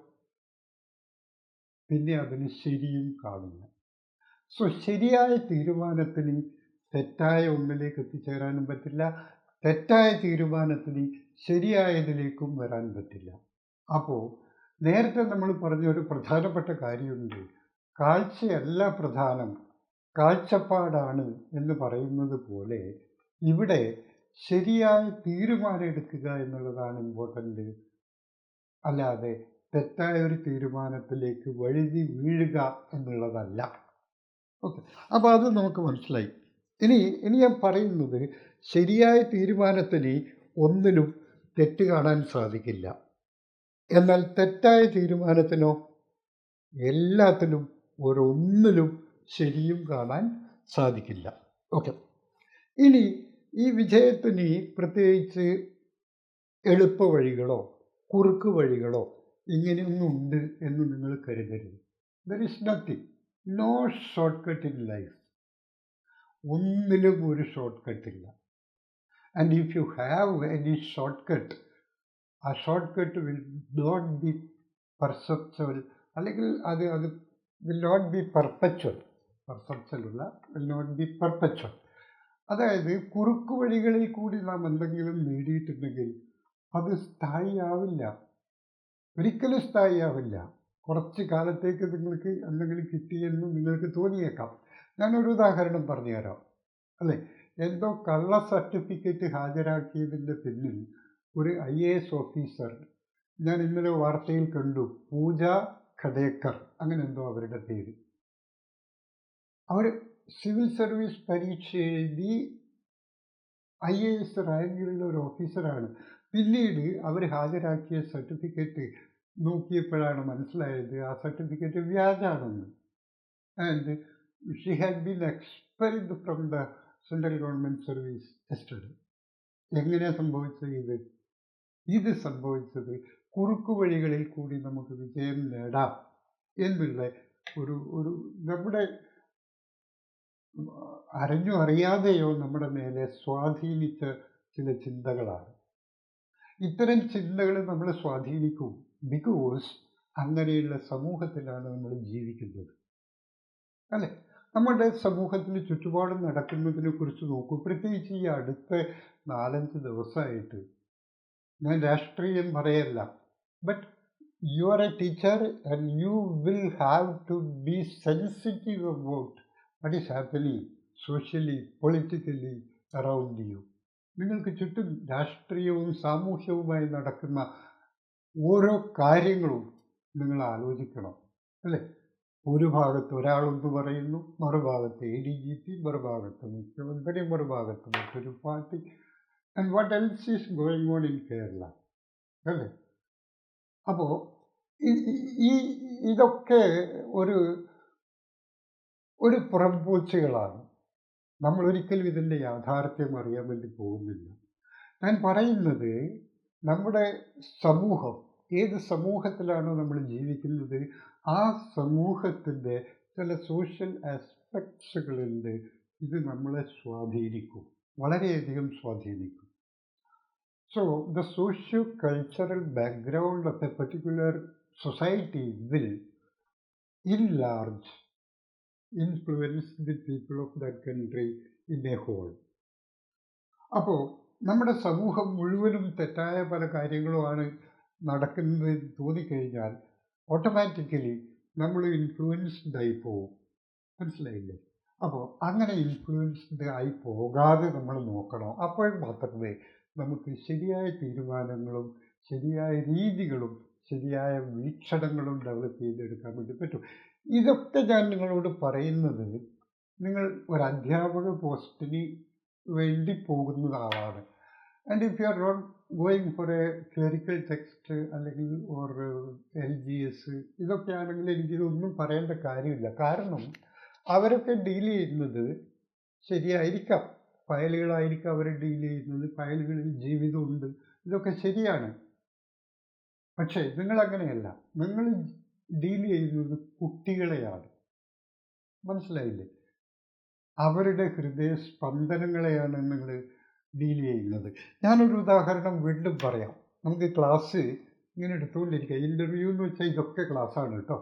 പിന്നെ അതിന് ശരിയും കാണില്ല. സോ ശരിയായ തീരുമാനത്തിന് തെറ്റായ ഒന്നിലേക്ക് എത്തിച്ചേരാനും പറ്റില്ല, തെറ്റായ തീരുമാനത്തിന് ശരിയായതിലേക്കും വരാൻ പറ്റില്ല. അപ്പോൾ നേരത്തെ നമ്മൾ പറഞ്ഞ ഒരു പ്രധാനപ്പെട്ട കാര്യമുണ്ട്. കാഴ്ചയല്ല പ്രധാനം, കാഴ്ചപ്പാടാണ് എന്ന് പറയുന്നത് പോലെ ഇവിടെ ശരിയായ തീരുമാനം എടുക്കുക എന്നുള്ളതാണ് ഇമ്പോർട്ടൻ്റ്, അല്ലാതെ തെറ്റായ ഒരു തീരുമാനത്തിലേക്ക് വഴുതി വീഴുക എന്നുള്ളതല്ല. ഓക്കെ, അപ്പോൾ അത് നമുക്ക് മനസ്സിലായി. ഇനി ഞാൻ പറയുന്നത്, ശരിയായ തീരുമാനത്തിന് ഒന്നിലും തെറ്റ് കാണാൻ സാധിക്കില്ല. എന്നാൽ തെറ്റായ തീരുമാനത്തിനോ എല്ലാത്തിലും ഒന്നിലും ശരിയും കാണാൻ സാധിക്കില്ല. ഓക്കെ, ഇനി ഈ വിജയത്തിന് പ്രത്യേകിച്ച് എളുപ്പ വഴികളോ കുറുക്ക് വഴികളോ ഇങ്ങനെയൊന്നുണ്ട് എന്ന് നിങ്ങൾ കരുതരുത്. There is nothing, no short cut in life. ഒന്നിലും ഒരു ഷോർട്ട് കട്ടില്ല. And if you have any short cut, ആ short cut will not be perceptual, അല്ലെങ്കിൽ അത് വിൽ നോട്ട് ബി പെർപ്പച്വൽ. പെർസെപ്ച്വലുള്ള വിൽ നോട്ട് ബി പെർപ്പച്വൽ. അതായത് കുറുക്കു വഴികളിൽ കൂടി നാം എന്തെങ്കിലും നേടിയിട്ടുണ്ടെങ്കിൽ അത് സ്ഥായിയാവില്ല, ഒരിക്കലും സ്ഥായിയാവില്ല. കുറച്ച് കാലത്തേക്ക് നിങ്ങൾക്ക് എന്തെങ്കിലും കിട്ടിയെന്ന് നിങ്ങൾക്ക് തോന്നിയേക്കാം. ഞാനൊരു ഉദാഹരണം പറഞ്ഞുതരാം. അല്ലേ, എന്തോ കള്ള സർട്ടിഫിക്കറ്റ് ഹാജരാക്കിയതിൻ്റെ പിന്നിൽ ഒരു IAS ഓഫീസർ, ഞാൻ ഇന്നലെ വാർത്തയിൽ കണ്ടു, പൂജ ഖഡേക്കർ, അങ്ങനെ എന്തോ അവരുടെ പേര്, അവർ സിവിൽ സർവീസ് പരീക്ഷ എഴുതി IAS റാങ്കിലുള്ള ഒരു ഓഫീസറാണ്. പിന്നീട് അവർ ഹാജരാക്കിയ സർട്ടിഫിക്കറ്റ് നോക്കിയപ്പോഴാണ് മനസ്സിലായത് ആ സർട്ടിഫിക്കറ്റ് വ്യാജാണെന്ന്. And she had been expelled from the central government service yesterday. എങ്ങനെയാണ് സംഭവിച്ചത്? ഇത് സംഭവിച്ചത് കുറുക്കു വഴികളിൽ കൂടി നമുക്ക് വിജയം നേടാം എന്നുള്ള ഒരു നമ്മുടെ അറിഞ്ഞോ അറിയാതെയോ നമ്മുടെ മേലെ സ്വാധീനിച്ച ചില ചിന്തകളാണ്. ഇത്തരം ചിന്തകൾ നമ്മളെ സ്വാധീനിക്കും. ബിക്കോസ് അങ്ങനെയുള്ള സമൂഹത്തിലാണ് നമ്മൾ ജീവിക്കുന്നത്. അല്ലേ, നമ്മുടെ സമൂഹത്തിന് ചുറ്റുപാടും നടക്കുന്നതിനെ കുറിച്ച് നോക്കൂ. പ്രത്യേകിച്ച് ഈ അടുത്ത 4-5 ദിവസമായിട്ട്, ഞാൻ രാഷ്ട്രീയം പറയല്ല, but you are a teacher and you will have to be sensitive about what is happening socially, politically around you. നിങ്ങൾക്ക് ചുറ്റും രാഷ്ട്രീയവും സാമൂഹ്യവുമായി നടക്കുന്ന ഓരോ കാര്യങ്ങളും നിങ്ങൾ ആലോചിക്കണം. അല്ലേ, ഒരു ഭാഗത്ത് ഒരാളൊന്ന് പറയുന്നു, മറുഭാഗത്ത് ADGP, മറുഭാഗത്ത് മുഖ്യമന്ത്രി, മറുഭാഗത്ത് മറ്റൊരു party, and what else is going on in Kerala. അല്ലേ, അപ്പോൾ ഇതൊക്കെ ഒരു പുറംപൂച്ചുകളാണ്. നമ്മൾ ഒരിക്കലും ഇതിൻ്റെ യാഥാർത്ഥ്യം അറിയാൻ വേണ്ടി പോകുന്നില്ല. ഞാൻ പറയുന്നത്, നമ്മുടെ സമൂഹം, ഏത് സമൂഹത്തിലാണോ നമ്മൾ ജീവിക്കുന്നത്, ആ സമൂഹത്തിൻ്റെ ചില സോഷ്യൽ ആസ്പെക്ട്സുകളുണ്ട്. ഇത് നമ്മളെ സ്വാധീനിക്കും, വളരെയധികം സ്വാധീനിക്കും. So the socio cultural background of A particular society will in large influence the people of that country in a whole. അപ്പോൾ നമ്മുടെ സമൂഹം മുഴുവനും തെറ്റായ പല കാര്യങ്ങളുമാണ് നടക്കുന്നത് തോന്നിക്കഴിഞ്ഞാൽ ഓട്ടോമാറ്റിക്കലി നമ്മൾ ഇൻഫ്ലുവൻസ്ഡ് ആയി പോകും. മനസ്സിലായില്ലേ? അപ്പോൾ അങ്ങനെ ഇൻഫ്ലുവൻസ്ഡ് ആയി പോകാതെ നമ്മൾ നോക്കണം. അപ്പോൾ മാത്രമേ നമുക്ക് ശരിയായ തീരുമാനങ്ങളും ശരിയായ രീതികളും ശരിയായ വീക്ഷണങ്ങളും ഡെവലപ്പ് ചെയ്തെടുക്കാൻ വേണ്ടി പറ്റും. ഇതൊക്കെ ഞാൻ നിങ്ങളോട് പറയുന്നത് നിങ്ങൾ ഒരു അധ്യാപക പോസ്റ്റിന് വേണ്ടി പോകുന്ന ആളാണ്. And if you are not going for a clerical text അല്ലെങ്കിൽ ഓർ LGS ഇതൊക്കെ ആണെങ്കിൽ എനിക്കിതൊന്നും പറയേണ്ട കാര്യമില്ല. കാരണം അവരൊക്കെ ഡീൽ ചെയ്യുന്നത് ശരിയായിരിക്കാം, ഫയലുകളായിരിക്കും അവർ ഡീൽ ചെയ്യുന്നത്, ഫയലുകളിൽ ജീവിതമുണ്ട്, ഇതൊക്കെ ശരിയാണ്. പക്ഷേ നിങ്ങളങ്ങനെയല്ല, നിങ്ങൾ ഡീൽ ചെയ്യുന്നത് കുട്ടികളെയാണ്. മനസ്സിലായില്ലേ? അവരുടെ ഹൃദയസ്പന്ദനങ്ങളെയാണ് നിങ്ങൾ ഡീൽ ചെയ്യുന്നത്. ഞാനൊരു ഉദാഹരണം വീണ്ടും പറയാം. നമുക്ക് ക്ലാസ് ഇങ്ങനെ എടുത്തുകൊണ്ടിരിക്കുക. ഇൻ്റർവ്യൂ എന്ന് വെച്ചാൽ ഇതൊക്കെ ക്ലാസ്സാണ് കേട്ടോ.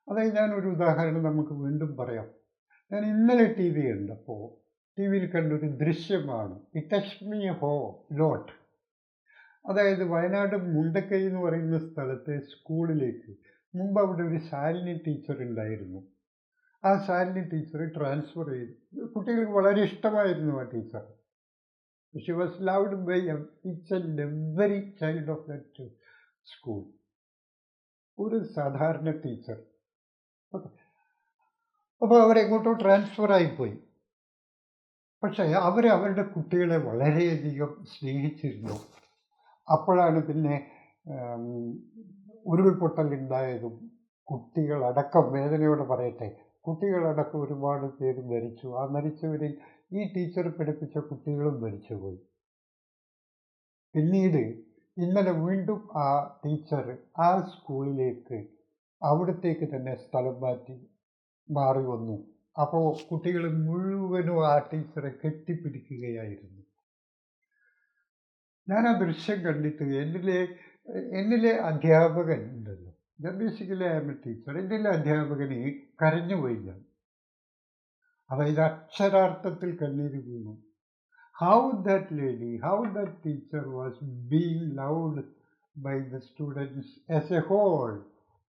അതായത് ഞാനൊരു ഉദാഹരണം നമുക്ക് വീണ്ടും പറയാം. ഞാൻ ഇന്നലെ TV കണ്ടപ്പോൾ TV യിൽ കണ്ടൊരു ദൃശ്യമാണ്. ഇറ്റ് ടച്ച്ഡ് മീ ലോട്ട്. അതായത് വയനാട് മുണ്ടക്കൈ എന്ന് പറയുന്ന സ്ഥലത്തെ സ്കൂളിലേക്ക് മുമ്പ് അവിടെ ഒരു ശാലിനി ടീച്ചർ ഉണ്ടായിരുന്നു. ആ ശാലിനി ടീച്ചർ ട്രാൻസ്ഫർ ചെയ്തു. കുട്ടികൾക്ക് വളരെ ഇഷ്ടമായിരുന്നു ആ teacher. She was loved by each and every child of that school. ഒരു സാധാരണ ടീച്ചർ. ഓക്കെ, അപ്പോൾ അവരെങ്ങോട്ടോ ട്രാൻസ്ഫർ ആയിപ്പോയി. പക്ഷേ അവരുടെ കുട്ടികളെ വളരെയധികം സ്നേഹിച്ചിരുന്നു. അപ്പോഴാണ് പിന്നെ ഉരുൾപൊട്ടലുണ്ടായതും കുട്ടികളടക്കം, വേദനയോടെ പറയട്ടെ, കുട്ടികളടക്കം ഒരുപാട് പേര് മരിച്ചു. ആ മരിച്ചവരിൽ ഈ ടീച്ചർ പഠിപ്പിച്ച കുട്ടികളും മരിച്ചുപോയി. പിന്നീട് ഇന്നലെ വീണ്ടും ആ ടീച്ചർ ആ സ്കൂളിലേക്ക് അവിടത്തേക്ക് തന്നെ സ്ഥലം മാറി വന്നു. അപ്പോൾ കുട്ടികൾ മുഴുവനും ആ ടീച്ചറെ കെട്ടിപ്പിടിക്കുകയായിരുന്നു. ഞാൻ ആ ദൃശ്യം കണ്ടിട്ട് എന്നിലെ അധ്യാപകൻ ഉണ്ടല്ലോ, ഞാൻ basically I'm a teacher, എന്നിലെ അധ്യാപകന് കരഞ്ഞുപോയി ഞാൻ. അതായത് അക്ഷരാർത്ഥത്തിൽ കണ്ണീര് വീണു. How that teacher was being loved by the students as a whole,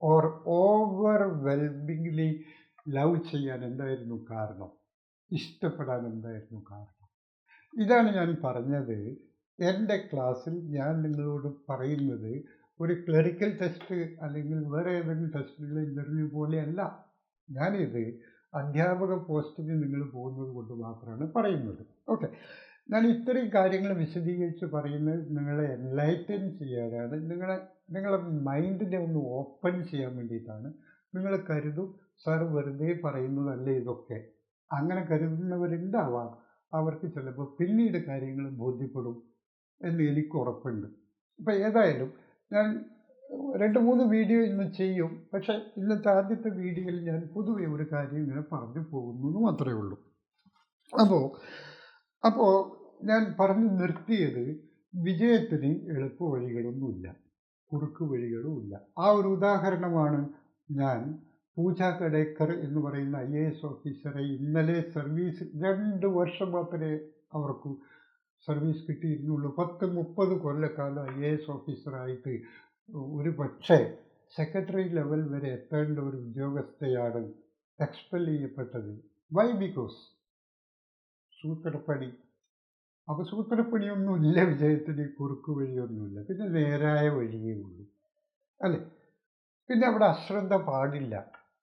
or overwhelmingly love ചെയ്യാൻ എന്തായിരുന്നു കാരണം, ഇഷ്ടപ്പെടാൻ എന്തായിരുന്നു കാരണം? ഇതാണ് ഞാൻ പറഞ്ഞത്. എൻ്റെ ക്ലാസ്സിൽ ഞാൻ നിങ്ങളോട് പറയുന്നത് ഒരു ക്ലറിക്കൽ ടെസ്റ്റ് അല്ലെങ്കിൽ വേറെ ഏതെങ്കിലും ടെസ്റ്റുകൾ ഇൻ്റർവ്യൂ പോലെയല്ല. ഞാനിത് അധ്യാപക പോസ്റ്റിന് നിങ്ങൾ പോകുന്നത് കൊണ്ട് മാത്രമാണ് പറയുന്നത്. ഓക്കെ, ഞാൻ ഇത്രയും കാര്യങ്ങൾ വിശദീകരിച്ച് പറയുന്നത് നിങ്ങളെ എൻലൈറ്റൻ ചെയ്യാനാണ്, നിങ്ങളെ മൈൻഡിനെ ഒന്ന് ഓപ്പൺ ചെയ്യാൻ വേണ്ടിയിട്ടാണ്. നിങ്ങൾ കരുതും സാർ വെറുതെ പറയുന്നതല്ലേ ഇതൊക്കെ. അങ്ങനെ കരുതുന്നവരുണ്ടാവാം. അവർക്ക് ചിലപ്പോൾ പിന്നീട് കാര്യങ്ങൾ ബോധ്യപ്പെടും എന്ന് എനിക്ക് ഉറപ്പുണ്ട്. അപ്പോൾ ഏതായാലും ഞാൻ 2-3 വീഡിയോ ഇന്ന് ചെയ്യും. പക്ഷേ ഇന്നത്തെ ആദ്യത്തെ വീഡിയോയിൽ ഞാൻ പൊതുവെ ഒരു കാര്യം ഇങ്ങനെ പറഞ്ഞു പോകുന്നു എന്ന് മാത്രമേ ഉള്ളൂ. അപ്പോൾ ഞാൻ പറഞ്ഞു നിർത്തിയത്, വിജയത്തിന് എളുപ്പ വഴികളൊന്നുമില്ല, കുറുക്ക് വഴികളുമില്ല. ആ ഒരു ഉദാഹരണമാണ് ഞാൻ പൂജ കടേക്കർ എന്ന് പറയുന്ന IAS ഓഫീസറെ ഇന്നലെ സർവീസ് 2 വർഷം മാത്രമേ അവർക്ക് സർവീസ് കിട്ടിയിരുന്നുള്ളൂ. 10-30 കൊല്ലക്കാലം IAS ഓഫീസറായിട്ട് ഒരു പക്ഷേ സെക്രട്ടറി ലെവൽ വരെ എത്തേണ്ട ഒരു ഉദ്യോഗസ്ഥയാണ് എക്സ്പെൽ ചെയ്യപ്പെട്ടത്. വൈ? ബിക്കോസ് സൂത്രപ്പണി. അപ്പോൾ സൂത്രപ്പണിയൊന്നുമില്ല വിജയത്തിന്, കുറുക്ക് വഴിയൊന്നുമില്ല, പിന്നെ നേരായ വഴിയേ ഉള്ളൂ അല്ലേ? പിന്നെ അവിടെ അശ്രദ്ധ പാടില്ല.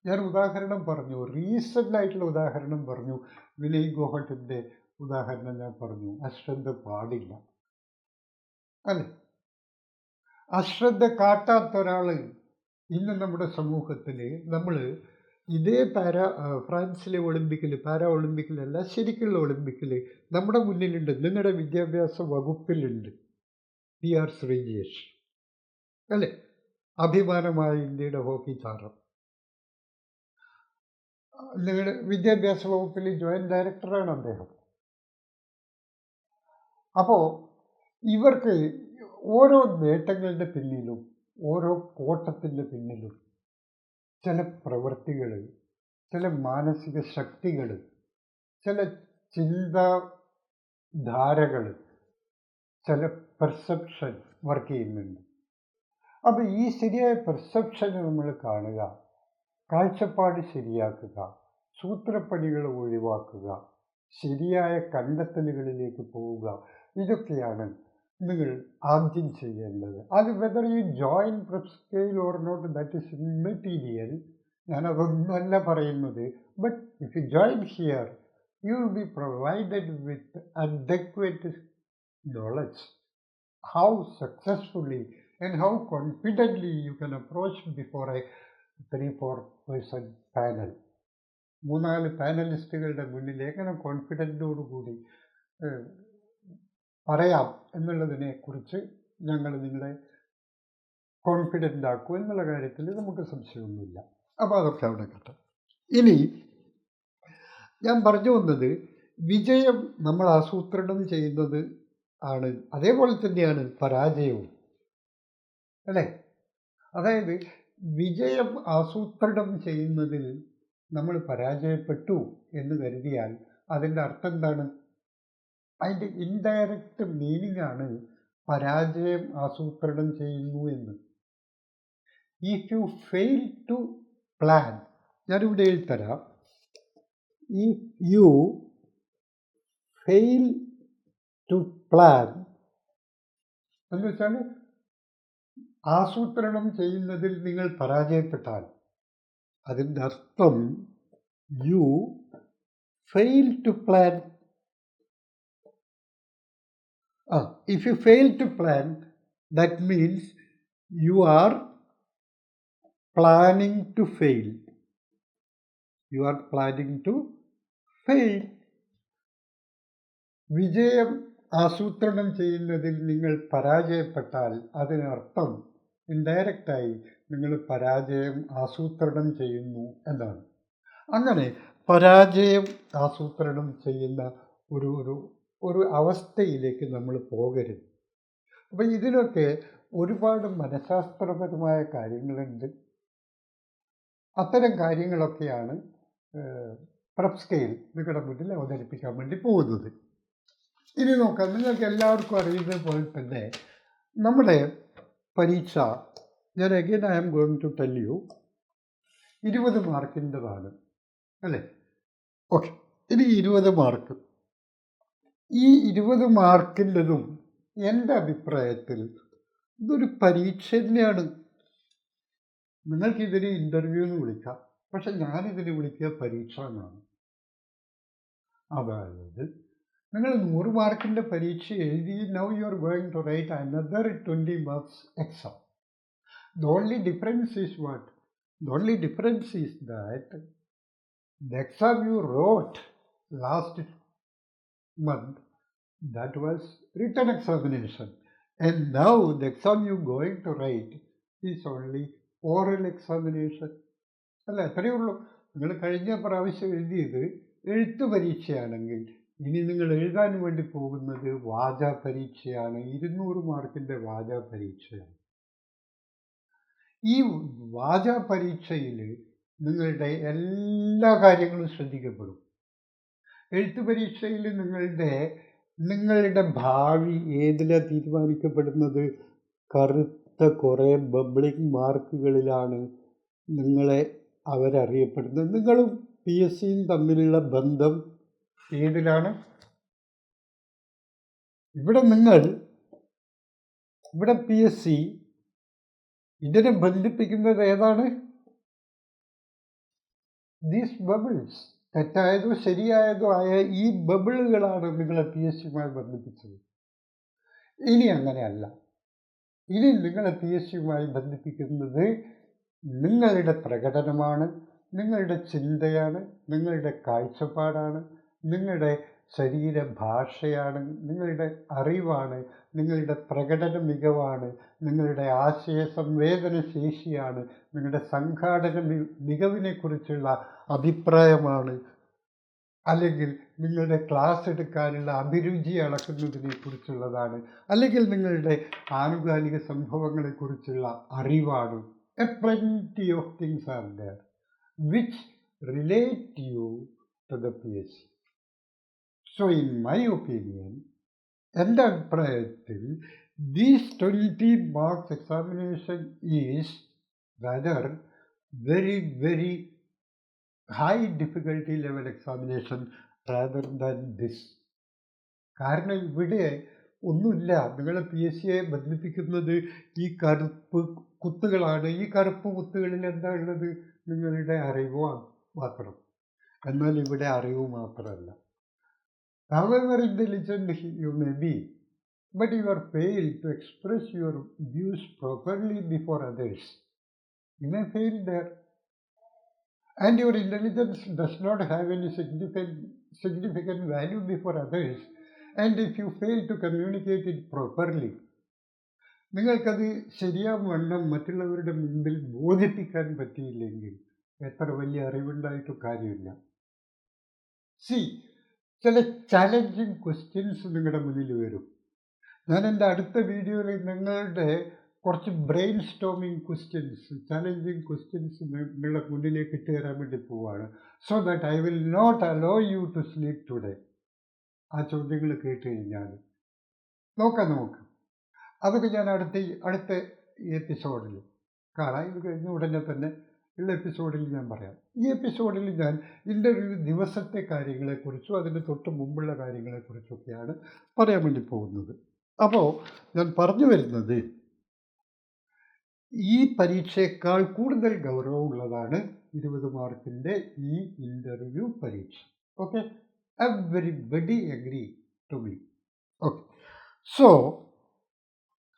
ഞാൻ ഉദാഹരണം പറഞ്ഞു, റീസെൻ്റായിട്ടുള്ള ഉദാഹരണം പറഞ്ഞു, വിനയ് ഗോഹട്ടിൻ്റെ ഉദാഹരണം ഞാൻ പറഞ്ഞു. അശ്രദ്ധ പാടില്ല അല്ലേ? അശ്രദ്ധ കാട്ടാത്ത ഒരാൾ ഇന്ന് നമ്മുടെ സമൂഹത്തിൽ, നമ്മൾ ഇതേ ഫ്രാൻസിലെ പാരാ ഒളിമ്പിക്കിലല്ല, ശരിക്കുള്ള ഒളിമ്പിക്കിൽ നമ്മുടെ മുന്നിലുണ്ട്, നിങ്ങളുടെ വിദ്യാഭ്യാസ വകുപ്പിലുണ്ട് PR ശ്രീജേഷ് അല്ലേ? അഭിമാനമായ ഇന്ത്യയുടെ ഹോക്കി താരം. നിങ്ങളുടെ വിദ്യാഭ്യാസ വകുപ്പിൽ ജോയിൻറ്റ് ഡയറക്ടറാണ് അദ്ദേഹം. അപ്പോൾ ഇവർക്ക് ഓരോ നേട്ടങ്ങളുടെ പിന്നിലും, ഓരോ കോട്ടത്തിൻ്റെ പിന്നിലും ചില പ്രവൃത്തികൾ, ചില മാനസിക ശക്തികൾ, ചില ചിന്താധാരകൾ, ചില പെർസെപ്ഷൻ വർക്ക് ചെയ്യുന്നുണ്ട്. അപ്പോൾ ഈ ശരിയായ പെർസെപ്ഷന് നമ്മൾ കാണുക, കാഴ്ചപ്പാട് ശരിയാക്കുക, സൂത്രപ്പണികൾ ഒഴിവാക്കുക, ശരിയായ കണ്ടെത്തലുകളിലേക്ക് പോവുക, ഇതൊക്കെയാണ് നിങ്ങൾ ആദ്യം ചെയ്യേണ്ടത്. അത് whether you join prep scale or not, that is immaterial. ഞാനതൊന്നുമല്ല പറയുന്നത്. But if you join here, you will be provided with adequate knowledge how successfully and how confidently you can approach before a 3-4 person panel. 3-4 പാനലിസ്റ്റുകളുടെ മുന്നിൽ എങ്ങനെ കോൺഫിഡൻറ്റോടുകൂടി പറയാം എന്നുള്ളതിനെ കുറിച്ച് ഞങ്ങൾ നിങ്ങളെ confident ആക്കും എന്നുള്ള കാര്യത്തിൽ നമുക്ക് സംശയമൊന്നുമില്ല. അപ്പോൾ അതൊക്കെ അവിടെ കിട്ടും. ഇനി ഞാൻ പറഞ്ഞു വന്നത്, വിജയം നമ്മൾ ആസൂത്രണം ചെയ്യുന്നത് ആണ്, അതേപോലെ തന്നെയാണ് പരാജയവും, അല്ലേ? അതായത് വിജയം ആസൂത്രണം ചെയ്യുന്നതിൽ നമ്മൾ പരാജയപ്പെട്ടു എന്ന് കരുതിയാൽ അതിൻ്റെ അർത്ഥം എന്താണ്? അതിൻ്റെ ഇൻഡയറക്റ്റ് മീനിങ് ആണ് പരാജയം ആസൂത്രണം ചെയ്യുന്നു എന്ന്. If you fail to plan, ഞാനിവിടെ എഴുതരാം. If you fail to plan എന്ന് വെച്ചാൽ ആസൂത്രണം ചെയ്യുന്നതിൽ നിങ്ങൾ പരാജയപ്പെട്ടാൽ അതിൻ്റെ അർത്ഥം you fail to plan. If you fail to plan, that means you are planning to fail. You are planning to fail. വിജയം ആസൂത്രണം ചെയ്യുന്നതിൽ നിങ്ങൾ പരാജയപ്പെട്ടാൽ അതിനർത്ഥം ഇൻഡയറക്റ്റായി നിങ്ങൾ പരാജയം ആസൂത്രണം ചെയ്യുന്നു എന്നാണ്. അങ്ങനെ പരാജയം ആസൂത്രണം ചെയ്യുന്ന ഒരു അവസ്ഥയിലേക്ക് നമ്മൾ പോകരുത്. അപ്പം ഇതിലൊക്കെ ഒരുപാട് മനഃശാസ്ത്രപരമായ കാര്യങ്ങളുണ്ട്. അത്തരം കാര്യങ്ങളൊക്കെയാണ് പ്രപ്പ് സ്കെയിൽ നിങ്ങളുടെ മുന്നിൽ അവതരിപ്പിക്കാൻ വേണ്ടി പോകുന്നത്. ഇനി നോക്കാം, നിങ്ങൾക്ക് എല്ലാവർക്കും അറിയുന്നത് പോലെ തന്നെ നമ്മുടെ പരീക്ഷ, ഞാൻ again I am going to tell you, 20 മാർക്കിൻ്റെതാണ്, അല്ലേ? ഓക്കെ, ഇനി 20 മാർക്ക്. ഈ 20 മാർക്കിൻ്റെതും എൻ്റെ അഭിപ്രായത്തിൽ ഇതൊരു പരീക്ഷ തന്നെയാണ്. നിങ്ങൾക്കിതിന് ഇൻ്റർവ്യൂ എന്ന് വിളിക്കാം, പക്ഷെ ഞാനിതിന് വിളിക്കുക പരീക്ഷ എന്നാണ്. അതായത് നിങ്ങൾ 100 മാർക്കിൻ്റെ പരീക്ഷ എഴുതി, now you are going to write another 20 marks exam. The only difference is what? The only difference is that the exam you wrote last month, that was written examination, and now the exam you're going to write is only oral examination. അല്ല, അത്രയേ ഉള്ളൂ. നിങ്ങൾ കഴിഞ്ഞ പ്രാവശ്യം എഴുതിയത് എഴുത്ത് പരീക്ഷയാണെങ്കിൽ ഇനി നിങ്ങൾ എഴുതാൻ വേണ്ടി പോകുന്നത് വാചാ പരീക്ഷയാണ്. 200 മാർക്കിൻ്റെ വാചാ പരീക്ഷയാണ്. ഈ വാചാ പരീക്ഷയിൽ നിങ്ങളുടെ എല്ലാ കാര്യങ്ങളും ശ്രദ്ധിക്കപ്പെടും. എഴുത്ത് പരീക്ഷയിൽ നിങ്ങളുടെ ഭാവി ഏതിലാണ് തീരുമാനിക്കപ്പെടുന്നത്? കറുത്ത കുറേ ബബ്ലിംഗ് മാർക്കുകളിലാണ് നിങ്ങളെ അവരറിയപ്പെടുന്നത്. നിങ്ങളും PSC തമ്മിലുള്ള ബന്ധം ഏതിലാണ്? ഇവിടെ PSC ഇതിനെ ബന്ധിപ്പിക്കുന്നത് ഏതാണ്? These bubbles. തെറ്റായതോ ശരിയായതോ ആയ ഈ ബബിളുകളാണ് നിങ്ങളെ PSCയുമായി ബന്ധിപ്പിച്ചത്. ഇനി അങ്ങനെയല്ല. ഇനി നിങ്ങളെ PSCയുമായി ബന്ധിപ്പിക്കുന്നത് നിങ്ങളുടെ പ്രകടനമാണ്, നിങ്ങളുടെ ചിന്തയാണ്, നിങ്ങളുടെ കാഴ്ചപ്പാടാണ്, നിങ്ങളുടെ ശരീരഭാഷയാണ്, നിങ്ങളുടെ അറിവാണ്, നിങ്ങളുടെ പ്രകടന മികവാണ്, നിങ്ങളുടെ ആശയ സംവേദന ശേഷിയാണ്, നിങ്ങളുടെ സംഘാടന മികവിനെക്കുറിച്ചുള്ള അഭിപ്രായമാണ്, അല്ലെങ്കിൽ നിങ്ങളുടെ ക്ലാസ് എടുക്കാനുള്ള അഭിരുചി അളക്കുന്നതിനെ കുറിച്ചുള്ളതാണ്, അല്ലെങ്കിൽ നിങ്ങളുടെ ആനുകാലിക സംഭവങ്ങളെക്കുറിച്ചുള്ള അറിവാണ്. A plenty of things are there which relate you to the PSC. So in my opinion, എൻ്റെ അഭിപ്രായത്തിൽ these 20 marks examination is rather very very high difficulty level examination rather than this. കാരണം ഇവിടെ ഒന്നുമില്ല. നിങ്ങളെ PSCയെ ബന്ധിപ്പിക്കുന്നത് ഈ കറുപ്പ് കുത്തുകളാണ്. ഈ കറുപ്പ് കുത്തുകളിൽ എന്താ ഉള്ളത്? നിങ്ങളുടെ അറിവ് മാത്രം. എന്നാൽ ഇവിടെ അറിവ് മാത്രമല്ല. However intelligent you may be, but you are failed to express your views properly before others. You may fail there. And your intelligence does not have any significant value before others. And if you fail to communicate it properly, നിങ്ങൾക്കത് ശരിയാവണ്ണം മറ്റുള്ളവരുടെ മുമ്പിൽ ബോധിപ്പിക്കാൻ പറ്റിയില്ലെങ്കിൽ എത്ര വലിയ അറിവുണ്ടായിട്ടും കാര്യമില്ല. ചില challenging questions നിങ്ങളുടെ മുന്നിൽ വരും. ഞാൻ എൻ്റെ അടുത്ത വീഡിയോയിൽ നിങ്ങളുടെ കുറച്ച് brainstorming questions, challenging questions നിങ്ങളുടെ മുന്നിലേക്ക് ഇട്ട് തരാൻ വേണ്ടി പോവുകയാണ്. So that I will not allow you to sleep today. ആ ചോദ്യങ്ങൾ കേട്ട് കഴിഞ്ഞാൽ നോക്കാം. അതൊക്കെ ഞാൻ അടുത്ത എപ്പിസോഡിൽ കാണാം. ഇത് കഴിഞ്ഞ ഉടനെ തന്നെ ഉള്ള എപ്പിസോഡിൽ ഞാൻ പറയാം. ഈ എപ്പിസോഡിൽ ഞാൻ ഇൻ്റർവ്യൂ ദിവസത്തെ കാര്യങ്ങളെക്കുറിച്ചും അതിന് തൊട്ട് മുമ്പുള്ള കാര്യങ്ങളെക്കുറിച്ചൊക്കെയാണ് പറയാൻ വേണ്ടി പോകുന്നത്. അപ്പോൾ ഞാൻ പറഞ്ഞു വരുന്നത്, ഈ പരീക്ഷയേക്കാൾ കൂടുതൽ ഗൗരവമുള്ളതാണ് 20 മാർക്കിൻ്റെ ഈ ഇൻ്റർവ്യൂ പരീക്ഷ. Okay, everybody agree to me. Okay, so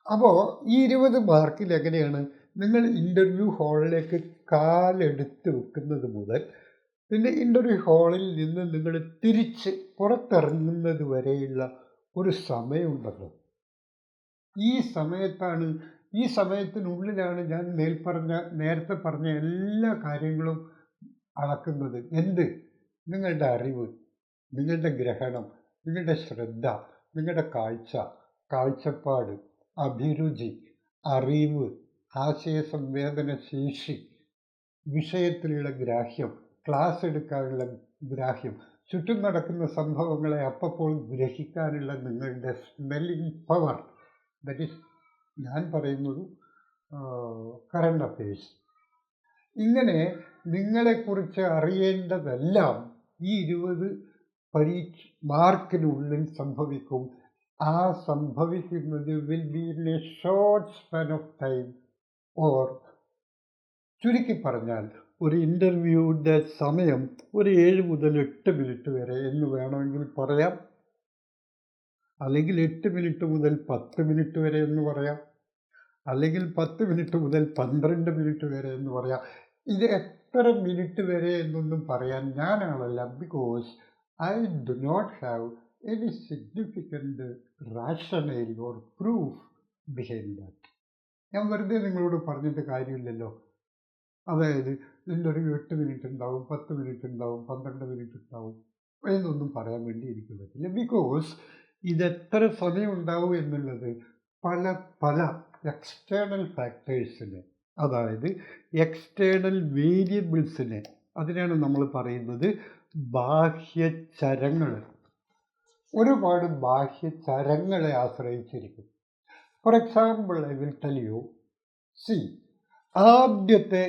അപ്പോൾ ഈ 20 മാർക്കിൽ എങ്ങനെയാണ് നിങ്ങൾ ഇൻ്റർവ്യൂ ഹാളിലേക്ക് കാലെടുത്ത് വെക്കുന്നത് മുതൽ പിന്നെ ഇൻ്റർവ്യൂ ഹാളിൽ നിന്ന് നിങ്ങൾ തിരിച്ച് പുറത്തിറങ്ങുന്നത് വരെയുള്ള ഒരു സമയമുണ്ടല്ലോ. ഈ സമയത്തിനുള്ളിലാണ് ഞാൻ നേരത്തെ പറഞ്ഞ എല്ലാ കാര്യങ്ങളും അളക്കുന്നത്. എന്ത്? നിങ്ങളുടെ അറിവ്, നിങ്ങളുടെ ഗ്രഹണം, നിങ്ങളുടെ ശ്രദ്ധ, നിങ്ങളുടെ കാഴ്ചപ്പാട്, അഭിരുചി, അറിവ്, ആശയസംവേദന ശേഷി, വിഷയത്തിലുള്ള ഗ്രാഹ്യം, ക്ലാസ് എടുക്കാനുള്ള ഗ്രാഹ്യം, ചുറ്റും നടക്കുന്ന സംഭവങ്ങളെ അപ്പോൾ ഗ്രഹിക്കാനുള്ള നിങ്ങളുടെ സ്മെല്ലിംഗ് പവർ, ദറ്റ് ഈസ് ഞാൻ പറയുന്നത് കറണ്ട് അഫയേഴ്സ്. ഇങ്ങനെ നിങ്ങളെക്കുറിച്ച് അറിയേണ്ടതെല്ലാം ഈ 20 മാർക്കിനുള്ളിൽ സംഭവിക്കും. ആ സംഭവിക്കുന്നത് will be in A short span of time. Or ചുരുക്കി പറഞ്ഞാൽ ഒരു ഇൻ്റർവ്യൂവിൻ്റെ സമയം ഒരു 7 മുതൽ 8 മിനിറ്റ് വരെ എന്ന് വേണമെങ്കിൽ പറയാം. അല്ലെങ്കിൽ 8 മിനിറ്റ് മുതൽ 10 മിനിറ്റ് വരെ എന്ന് പറയാം. അല്ലെങ്കിൽ 10 മിനിറ്റ് മുതൽ 12 മിനിറ്റ് വരെ എന്ന് പറയാം. ഇത് എത്ര മിനിറ്റ് വരെ എന്നൊന്നും പറയാൻ ഞാനാണല്ല. Because I do not have any significant rational or proof behind that. ഞാൻ വെറുതെ നിങ്ങളോട് പറഞ്ഞിട്ട് കാര്യമില്ലല്ലോ. അതായത് ഇൻ്റർവ്യൂ 8 മിനിറ്റ് ഉണ്ടാവും, 10 മിനിറ്റ് ഉണ്ടാവും, 12 മിനിറ്റ് ഉണ്ടാവും എന്നൊന്നും പറയാൻ വേണ്ടി എനിക്ക് പറ്റില്ല. ബിക്കോസ് ഇതെത്ര സമയം ഉണ്ടാവും എന്നുള്ളത് പല എക്സ്റ്റേണൽ ഫാക്ടേഴ്സിനെ, അതായത് എക്സ്റ്റേണൽ വേരിയബിൾസിനെ, അതിനാണ് നമ്മൾ പറയുന്നത് ബാഹ്യചരങ്ങൾ. ഒരുപാട് ബാഹ്യചരങ്ങളെ ആശ്രയിച്ചിരിക്കും. For example I will tell you. ആദ്യത്തെ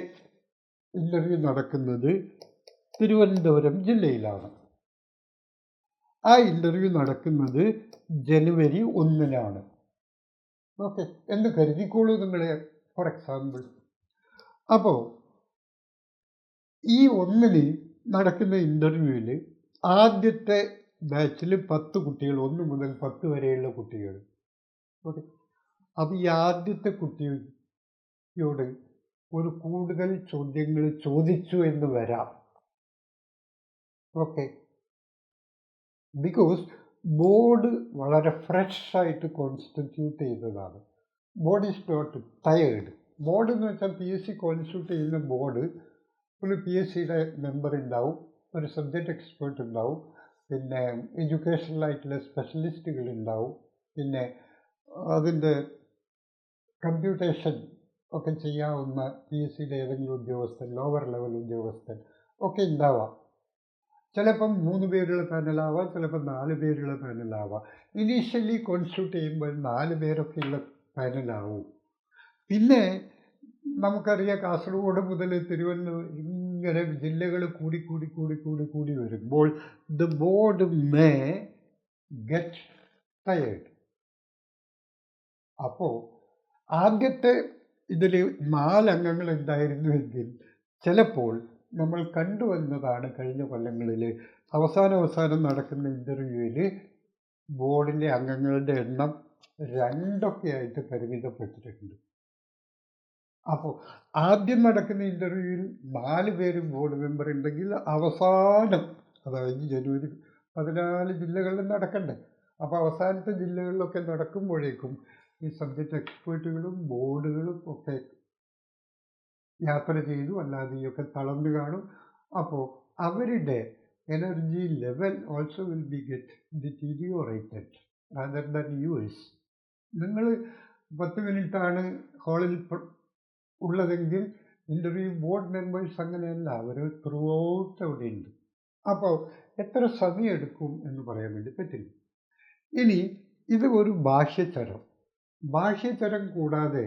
ഇൻ്റർവ്യൂ നടക്കുന്നത് തിരുവനന്തപുരം ജില്ലയിലാണ്. ആ ഇൻ്റർവ്യൂ നടക്കുന്നത് ജനുവരി 1-നാണ്. ഓക്കെ എന്ന് കരുതിക്കോളൂ നിങ്ങളെ, ഫോർ എക്സാമ്പിൾ. അപ്പോൾ ഈ 1-ന് നടക്കുന്ന ഇൻ്റർവ്യൂവിൽ ആദ്യത്തെ ബാച്ചിൽ 10 കുട്ടികൾ, 1 മുതൽ 10 വരെയുള്ള കുട്ടികൾ. ഓക്കെ, അപ്പോൾ ഈ ആദ്യത്തെ കുട്ടിയോട് ഒരു കൂടുതൽ ചോദ്യങ്ങൾ ചോദിച്ചു എന്ന് വരാം. ഓക്കെ, ബിക്കോസ് ബോർഡ് വളരെ ഫ്രഷായിട്ട് കോൺസ്റ്റിറ്റ്യൂട്ട് ചെയ്തതാണ്. Board is not tired. Board എന്ന് വെച്ചാൽ PSC കോൺസ്റ്റിറ്റ്യൂട്ട് ചെയ്യുന്ന ബോർഡ് ഒരു PSCയുടെ മെമ്പർ ഉണ്ടാവും, ഒരു സബ്ജക്റ്റ് എക്സ്പേർട്ട് ഉണ്ടാവും, പിന്നെ എഡ്യൂക്കേഷണലായിട്ടുള്ള സ്പെഷ്യലിസ്റ്റുകൾ ഉണ്ടാവും, പിന്നെ അതിൻ്റെ കമ്പ്യൂട്ടേഷൻ ഒക്കെ ചെയ്യാവുന്ന PSCയുടെ ഏതെങ്കിലും ഉദ്യോഗസ്ഥൻ, ലോവർ ലെവൽ ഉദ്യോഗസ്ഥൻ ഒക്കെ ഉണ്ടാവാം. ചിലപ്പം 3 പേരുള്ള പാനലാവാം, ചിലപ്പോൾ 4 പേരുള്ള പാനലാവാം. ഇനീഷ്യലി കോൺസ്റ്റിറ്റ്യൂട്ട് ചെയ്യുമ്പോൾ 4 പേരൊക്കെയുള്ള പാനലാവും. പിന്നെ നമുക്കറിയാം, കാസർഗോഡ് മുതൽ തിരുവനന്തപുരം ഇങ്ങനെ ജില്ലകൾ കൂടി വരുമ്പോൾ the board may get tired. അപ്പോൾ ആദ്യത്തെ ഇതിൽ 4 അംഗങ്ങൾ ഉണ്ടായിരുന്നുവെങ്കിൽ ചിലപ്പോൾ നമ്മൾ കണ്ടുവന്നതാണ് കഴിഞ്ഞ കൊല്ലങ്ങളിൽ അവസാനം നടക്കുന്ന ഇൻ്റർവ്യൂവിൽ ബോർഡിലെ അംഗങ്ങളുടെ എണ്ണം 2 ആയിട്ട് പരിമിതപ്പെട്ടിട്ടുണ്ട്. അപ്പോൾ ആദ്യം നടക്കുന്ന ഇൻ്റർവ്യൂവിൽ 4 പേര് ബോർഡ് മെമ്പർ ഉണ്ടെങ്കിൽ അവസാനം, അതായത് ജനുവരി 14 ജില്ലകളിൽ നടക്കണ്ടേ, അപ്പോൾ അവസാനത്തെ ജില്ലകളിലൊക്കെ നടക്കുമ്പോഴേക്കും ഈ സബ്ജക്റ്റ് എക്സ്പേർട്ടുകളും ബോർഡുകളും ഒക്കെ യാത്ര ചെയ്തു അല്ലാതെയൊക്കെ തളർന്നു കാണും. അപ്പോൾ അവരുടെ energy level also will be get deteriorated rather than yours. നിങ്ങൾ 10 മിനിറ്റാണ് ഹാളിൽ ഉള്ളതെങ്കിൽ ഇൻ്റർവ്യൂ ബോർഡ് മെമ്പേഴ്സ് അങ്ങനെയല്ല, അവർ ത്രൂ ഔട്ട് അവിടെ ഉണ്ട്. അപ്പോൾ എത്ര സമയം എടുക്കും എന്ന് പറയാൻ വേണ്ടി പറ്റില്ല. ഇനി ഇത് ഒരു ബാഹ്യതരം കൂടാതെ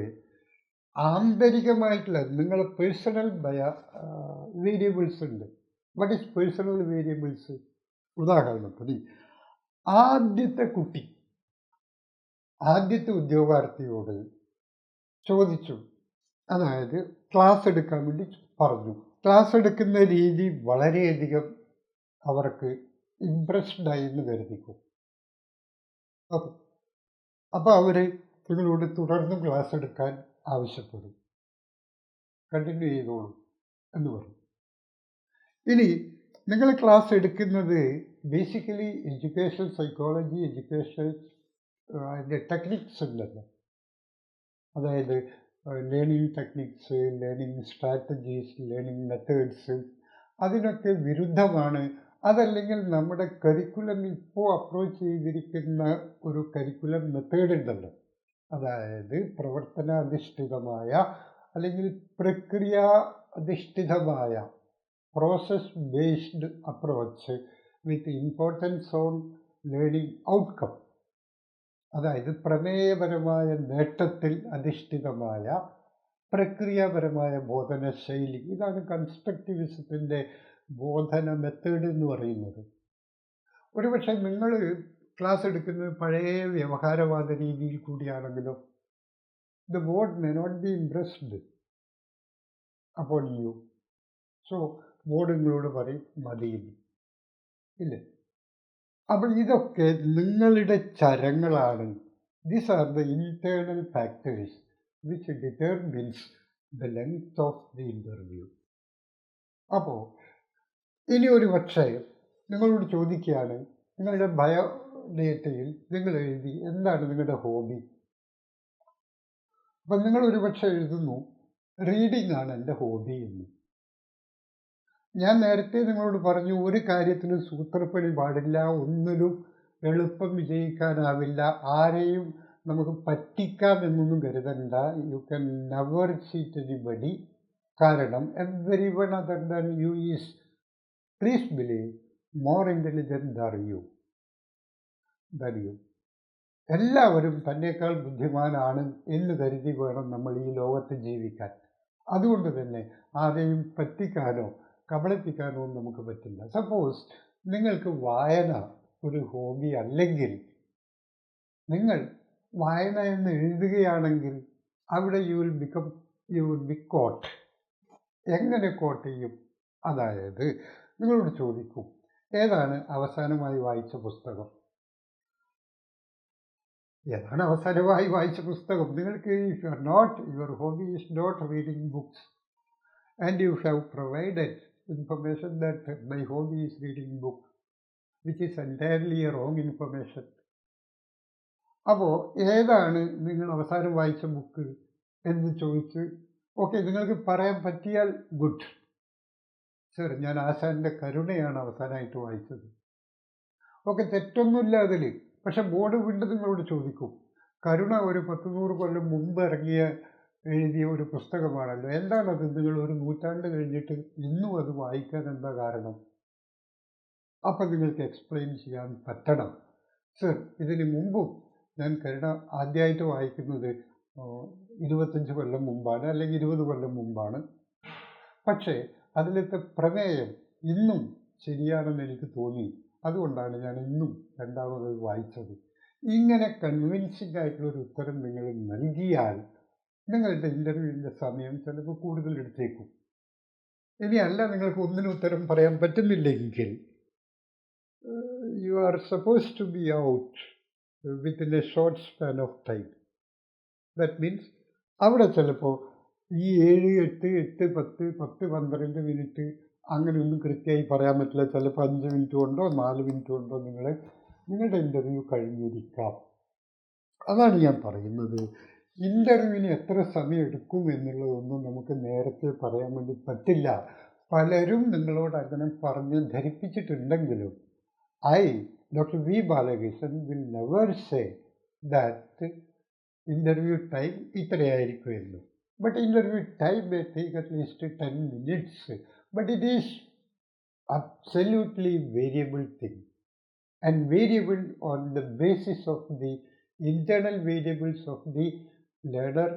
ആന്തരികമായിട്ടുള്ള നിങ്ങളെ പേഴ്സണൽ വേരിയബിൾസ് ഉണ്ട്. What is personal variables? ഉദാഹരണത്തിന് ആദ്യത്തെ ഉദ്യോഗാർത്ഥിയോട് ചോദിച്ചു, അതായത് ക്ലാസ് എടുക്കാൻ വേണ്ടി പറഞ്ഞു. ക്ലാസ് എടുക്കുന്ന രീതി വളരെയധികം അവർക്ക് ഇംപ്രസ്ഡായി എന്ന് കരുതിക്കും. അപ്പോൾ അവർ നിങ്ങളോട് തുടർന്നും ക്ലാസ് എടുക്കാൻ ആവശ്യപ്പെടും, കണ്ടിന്യൂ ചെയ്തോളൂ എന്ന് പറയും. ഇനി നിങ്ങൾ ക്ലാസ് എടുക്കുന്നത് ബേസിക്കലി എഡ്യൂക്കേഷണൽ സൈക്കോളജി, അതിൻ്റെ ടെക്നിക്സ് ഉണ്ടല്ലോ, അതായത് learning techniques, learning strategies, learning methods, അതിനൊക്കെ വിരുദ്ധമാണ്. അതല്ലെങ്കിൽ നമ്മുടെ കരിക്കുലം ഇപ്പോൾ അപ്രോച്ച് ചെയ്തിരിക്കുന്ന ഒരു കരിക്കുലം മെത്തേഡ് ഉണ്ടല്ലോ, അതായത് പ്രവർത്തനാധിഷ്ഠിതമായ അല്ലെങ്കിൽ പ്രക്രിയ അധിഷ്ഠിതമായ process based approach with importance on learning outcome, അതായത് പ്രമേയപരമായ നേട്ടത്തിൽ അധിഷ്ഠിതമായ പ്രക്രിയാപരമായ ബോധന ശൈലി. ഇതാണ് കൺസ്ട്രക്റ്റിവിസത്തിൻ്റെ ബോധന മെത്തേഡ് എന്ന് പറയുന്നത്. ഒരുപക്ഷെ നിങ്ങൾ ക്ലാസ് എടുക്കുന്നത് പഴയ വ്യവഹാരവാദ രീതിയിൽ കൂടിയാണെങ്കിലോ the board may not be impressed upon you. So board നിങ്ങളോട് പറയും മതിയില്ല, ഇല്ലേ? അപ്പോൾ ഇതൊക്കെ നിങ്ങളുടെ ചരങ്ങളാണ്. These are the internal factors which determines the length of the interview. അപ്പോൾ ഇനി ഒരു പക്ഷേ നിങ്ങളോട് ചോദിക്കുകയാണ്, നിങ്ങളുടെ ബയോഡേറ്റയിൽ നിങ്ങൾ എഴുതി എന്താണ് നിങ്ങളുടെ ഹോബി. അപ്പം നിങ്ങൾ ഒരു പക്ഷേ എഴുതുന്നു റീഡിംഗ് ആണ് എൻ്റെ ഹോബി എന്ന്. ഞാൻ നേരത്തെ നിങ്ങളോട് പറഞ്ഞു, ഒരു കാര്യത്തിനും സൂത്രപ്പണി പാടില്ല, ഒന്നിലും എളുപ്പം വിജയിക്കാനാവില്ല, ആരെയും നമുക്ക് പറ്റിക്കാം എന്നൊന്നും കരുതണ്ട. You can never cheat anybody. കാരണം everyone other than you is, please believe, more intelligent than you. എല്ലാവരും തന്നേക്കാൾ ബുദ്ധിമാനാണ് എന്ന് കരുതി വേണം നമ്മൾ ഈ ലോകത്ത് ജീവിക്കാൻ. അതുകൊണ്ട് തന്നെ ആരെയും പറ്റിക്കാനോ കബളിപ്പിക്കാനോ നമുക്ക് പറ്റില്ല. സപ്പോസ് നിങ്ങൾക്ക് വായന ഒരു ഹോബി അല്ലെങ്കിൽ നിങ്ങൾ വായന എന്ന് എഴുതുകയാണെങ്കിൽ അവിടെ യു വിൽ ബി കോട്ട്. എങ്ങനെ കോട്ട് ചെയ്യും? അതായത് നിങ്ങളോട് ചോദിക്കും, ഏതാണ് അവസാനമായി വായിച്ച പുസ്തകം? ഏതാണ് അവസാനമായി വായിച്ച പുസ്തകം? നിങ്ങൾക്ക് your hobby is not reading books and you have provided information that my hobby is reading book, which is entirely a wrong information. അപ്പോൾ ഏതാണ് നിങ്ങൾ അവസാനം വായിച്ച ബുക്ക് എന്ന് ചോദിച്ച്, ഓക്കെ നിങ്ങൾക്ക് പറയാൻ പറ്റിയാൽ ഗുഡ്. സർ, ഞാൻ ആശാൻ്റെ കരുണയാണ് അവസാനമായിട്ട് വായിച്ചത്. ഓക്കെ, തെറ്റൊന്നുമില്ല അതിൽ. പക്ഷെ ബോർഡ് വീണ്ടും നിങ്ങളോട് ചോദിക്കും, കരുണ ഒരു 10-100 കൊല്ലം മുമ്പ് എഴുതിയ ഒരു പുസ്തകമാണല്ലോ, എന്താണത്? നിങ്ങൾ ഒരു നൂറ്റാണ്ട് കഴിഞ്ഞിട്ട് ഇന്നും അത് വായിക്കാൻ എന്താ കാരണം? അപ്പം നിങ്ങൾക്ക് എക്സ്പ്ലെയിൻ ചെയ്യാൻ പറ്റണം. സർ, ഇതിന് മുമ്പും ഞാൻ കരുണ ആദ്യമായിട്ട് വായിക്കുന്നത് 25 കൊല്ലം മുമ്പാണ്, അല്ലെങ്കിൽ 20 കൊല്ലം മുമ്പാണ്. പക്ഷേ അതിലത്തെ പ്രമേയം ഇന്നും ശരിയാണെന്ന് എനിക്ക് തോന്നി, അതുകൊണ്ടാണ് ഞാൻ ഇന്നും രണ്ടാമത് വായിച്ചത്. ഇങ്ങനെ കൺവിൻസിംഗ് ആയിട്ടുള്ളൊരു ഉത്തരം നിങ്ങൾ നൽകിയാൽ നിങ്ങളുടെ ഇൻ്റർവ്യൂവിൻ്റെ സമയം ചിലപ്പോൾ കൂടുതൽ എടുത്തേക്കും. ഇനിയല്ല നിങ്ങൾക്ക് ഒന്നിനും ഉത്തരം പറയാൻ പറ്റുന്നില്ലെങ്കിൽ you are suppose to be out within a short span of time. That means അവിടെ ചിലപ്പോൾ ഈ 7, 8, 8, 10, 10, 12 മിനിറ്റ് അങ്ങനെയൊന്നും കൃത്യമായി പറയാൻ പറ്റില്ല. ചിലപ്പോൾ 5 മിനിറ്റ് കൊണ്ടോ 4 മിനിറ്റ് കൊണ്ടോ നിങ്ങളുടെ ഇൻ്റർവ്യൂ കഴിഞ്ഞിരിക്കാം. അതാണ് ഞാൻ പറയുന്നത്. ഇൻ്റർവ്യൂവിന് എത്ര സമയം എടുക്കും എന്നുള്ളതൊന്നും നമുക്ക് നേരത്തെ പറയാൻ വേണ്ടി പറ്റില്ല. പലരും നിങ്ങളോട് അങ്ങനെ പറഞ്ഞ് ധരിപ്പിച്ചിട്ടുണ്ടെങ്കിലും Dr. V. Balakrishnan will never say that interview time ഇത്രയായിരിക്കും എന്ന്. But interview time may take at least 10 minutes. But it is absolutely variable thing. And variable on the basis of the internal variables of the learner,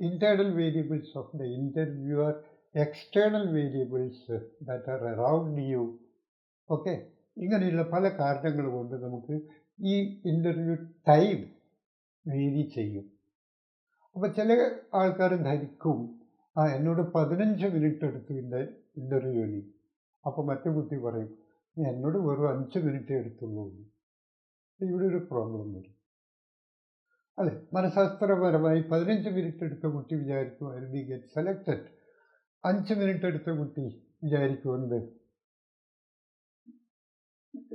internal variables of the interviewer, external variables that are around you. Okay? ഇങ്ങനെയുള്ള പല കാരണങ്ങൾ കൊണ്ട് നമുക്ക് ഈ interview time vary ചെയ്യും. അപ്പോൾ ചില ആൾക്കാർ ധരിക്കും എന്നോട് 15 മിനിറ്റ് എടുത്തു ഇൻ്റർവ്യൂവിന്. അപ്പോൾ മറ്റു കുട്ടി പറയും എന്നോട് വെറും 5 മിനിറ്റേ എടുത്തുള്ളൂ. ഇവിടെ ഒരു പ്രോബ്ലം വരും അല്ലേ? മനഃശാസ്ത്രപരമായി 15 മിനിറ്റ് എടുത്ത കുട്ടി വിചാരിക്കും I B get selected. 5 minute എടുത്ത കുട്ടി വിചാരിക്കുമെന്ന്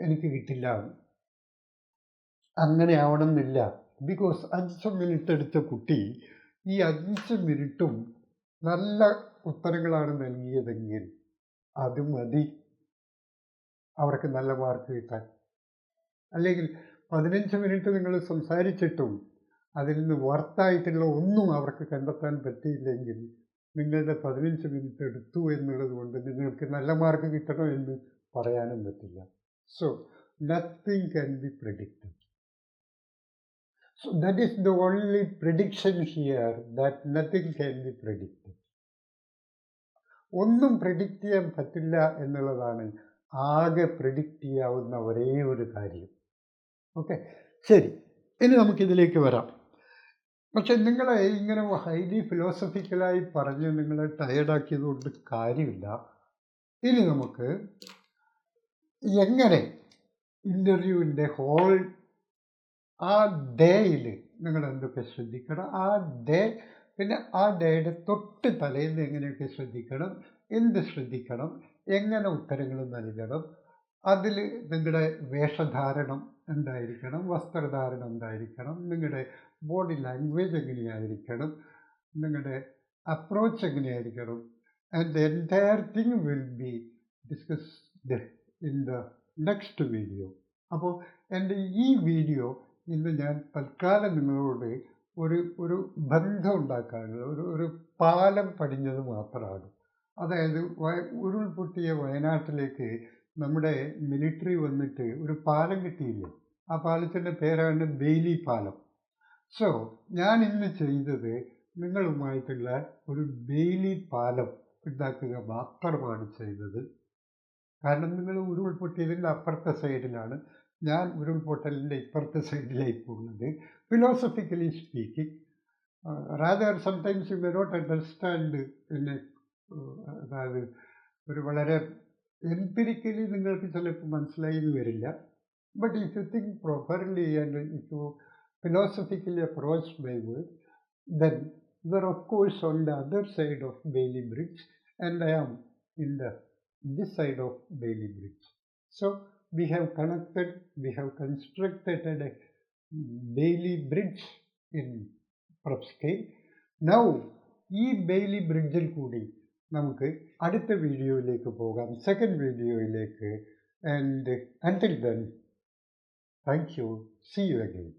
എനിക്ക് കിട്ടില്ല. അങ്ങനെ ആവണമെന്നില്ല. ബിക്കോസ് 5 മിനിറ്റ് എടുത്ത കുട്ടി ഈ 5 മിനിറ്റും നല്ല ഉത്തരങ്ങളാണ് നൽകിയതെങ്കിൽ അത് മതി അവർക്ക് നല്ല മാർക്ക് കിട്ടാൻ. അല്ലെങ്കിൽ 15 മിനിറ്റ് നിങ്ങൾ സംസാരിച്ചിട്ടും അതിൽ നിന്ന് വർത്തായിട്ടുള്ള ഒന്നും അവർക്ക് കണ്ടെത്താൻ പറ്റിയില്ലെങ്കിൽ നിങ്ങളുടെ 15 മിനിറ്റ് എടുത്തു എന്നുള്ളത് കൊണ്ട് നിങ്ങൾക്ക് നല്ല മാർക്ക് കിട്ടണം എന്ന് പറയാനും പറ്റില്ല. So, nothing can be predicted. So, that is the only prediction here, that nothing can be predicted. ഒന്നും പ്രെഡിക്റ്റ് ചെയ്യാൻ പറ്റില്ല എന്നുള്ളതാണ് ആകെ പ്രെഡിക്റ്റ് ചെയ്യാവുന്ന ഒരേ ഒരു കാര്യം. ഓക്കെ, ശരി, ഇനി നമുക്കിതിലേക്ക് വരാം. പക്ഷെ നിങ്ങളെ ഇങ്ങനെ ഹൈലി ഫിലോസഫിക്കലായി പറഞ്ഞ് നിങ്ങളെ ടയേർഡാക്കിയത് കൊണ്ട് കാര്യമില്ല. ഇനി നമുക്ക് എങ്ങനെ ഇൻ്റർവ്യൂവിൻ്റെ ഹോൾ ആ ഡേയിൽ നിങ്ങൾ എന്തൊക്കെ ശ്രദ്ധിക്കണം, ആ ഡേ പിന്നെ ആ ഡേയുടെ തൊട്ട് തലേന്ന് എങ്ങനെയൊക്കെ ശ്രദ്ധിക്കണം, എന്ത് ശ്രദ്ധിക്കണം, എങ്ങനെ ഉത്തരങ്ങൾ നൽകണം, അതിൽ നിങ്ങളുടെ വേഷധാരണം എന്തായിരിക്കണം, വസ്ത്രധാരണം എന്തായിരിക്കണം, നിങ്ങളുടെ ബോഡി ലാംഗ്വേജ് എങ്ങനെയായിരിക്കണം, നിങ്ങളുടെ അപ്രോച്ച് എങ്ങനെയായിരിക്കണം, and the entire thing will be discussed in the next video. അപ്പോൾ എൻ്റെ ഈ വീഡിയോ ഇന്ന് ഞാൻ തൽക്കാലം നിങ്ങളോട് ഒരു ബന്ധം ഉണ്ടാക്കാനുള്ള ഒരു പാലം പടിഞ്ഞത് മാത്രമാണ്. അതായത് ഉരുൾപൊട്ടിയ വയനാട്ടിലേക്ക് നമ്മുടെ മിലിറ്ററി വന്നിട്ട് ഒരു പാലം കിട്ടിയില്ലേ, ആ പാലത്തിൻ്റെ പേരാണ് ബെയിലി പാലം. സോ ഞാൻ ഇന്ന് ചെയ്തത് നിങ്ങളുമായിട്ടുള്ള ഒരു ബെയിലി പാലം ഉണ്ടാക്കുക മാത്രമാണ് ചെയ്തത്. കാരണം നിങ്ങൾ ഉരുൾപൊട്ടിയതിൻ്റെ അപ്പുറത്തെ സൈഡിലാണ്, ഞാൻ ഉരുൾപൊട്ടലിൻ്റെ ഇപ്പുറത്തെ സൈഡിലായി പോകുന്നത്. Philosophically speaking, rather sometimes you may not understand. പിന്നെ അതായത് ഒരു വളരെ എംപിരിക്കലി നിങ്ങൾക്ക് ചിലപ്പോൾ മനസ്സിലായി എന്ന് വരില്ല. But if you think properly and if U philosophically approached my work, then you are of course on the other side of Bailey Bridge and I am in this side of Bailey Bridge. So we have connected, we have constructed a Bailey Bridge in prep scale. Now ഈ Bailey ബ്രിഡ്ജിൽ കൂടി നമുക്ക് അടുത്ത വീഡിയോയിലേക്ക് പോകാം, second വീഡിയോയിലേക്ക്. And until then, thank you, see you again.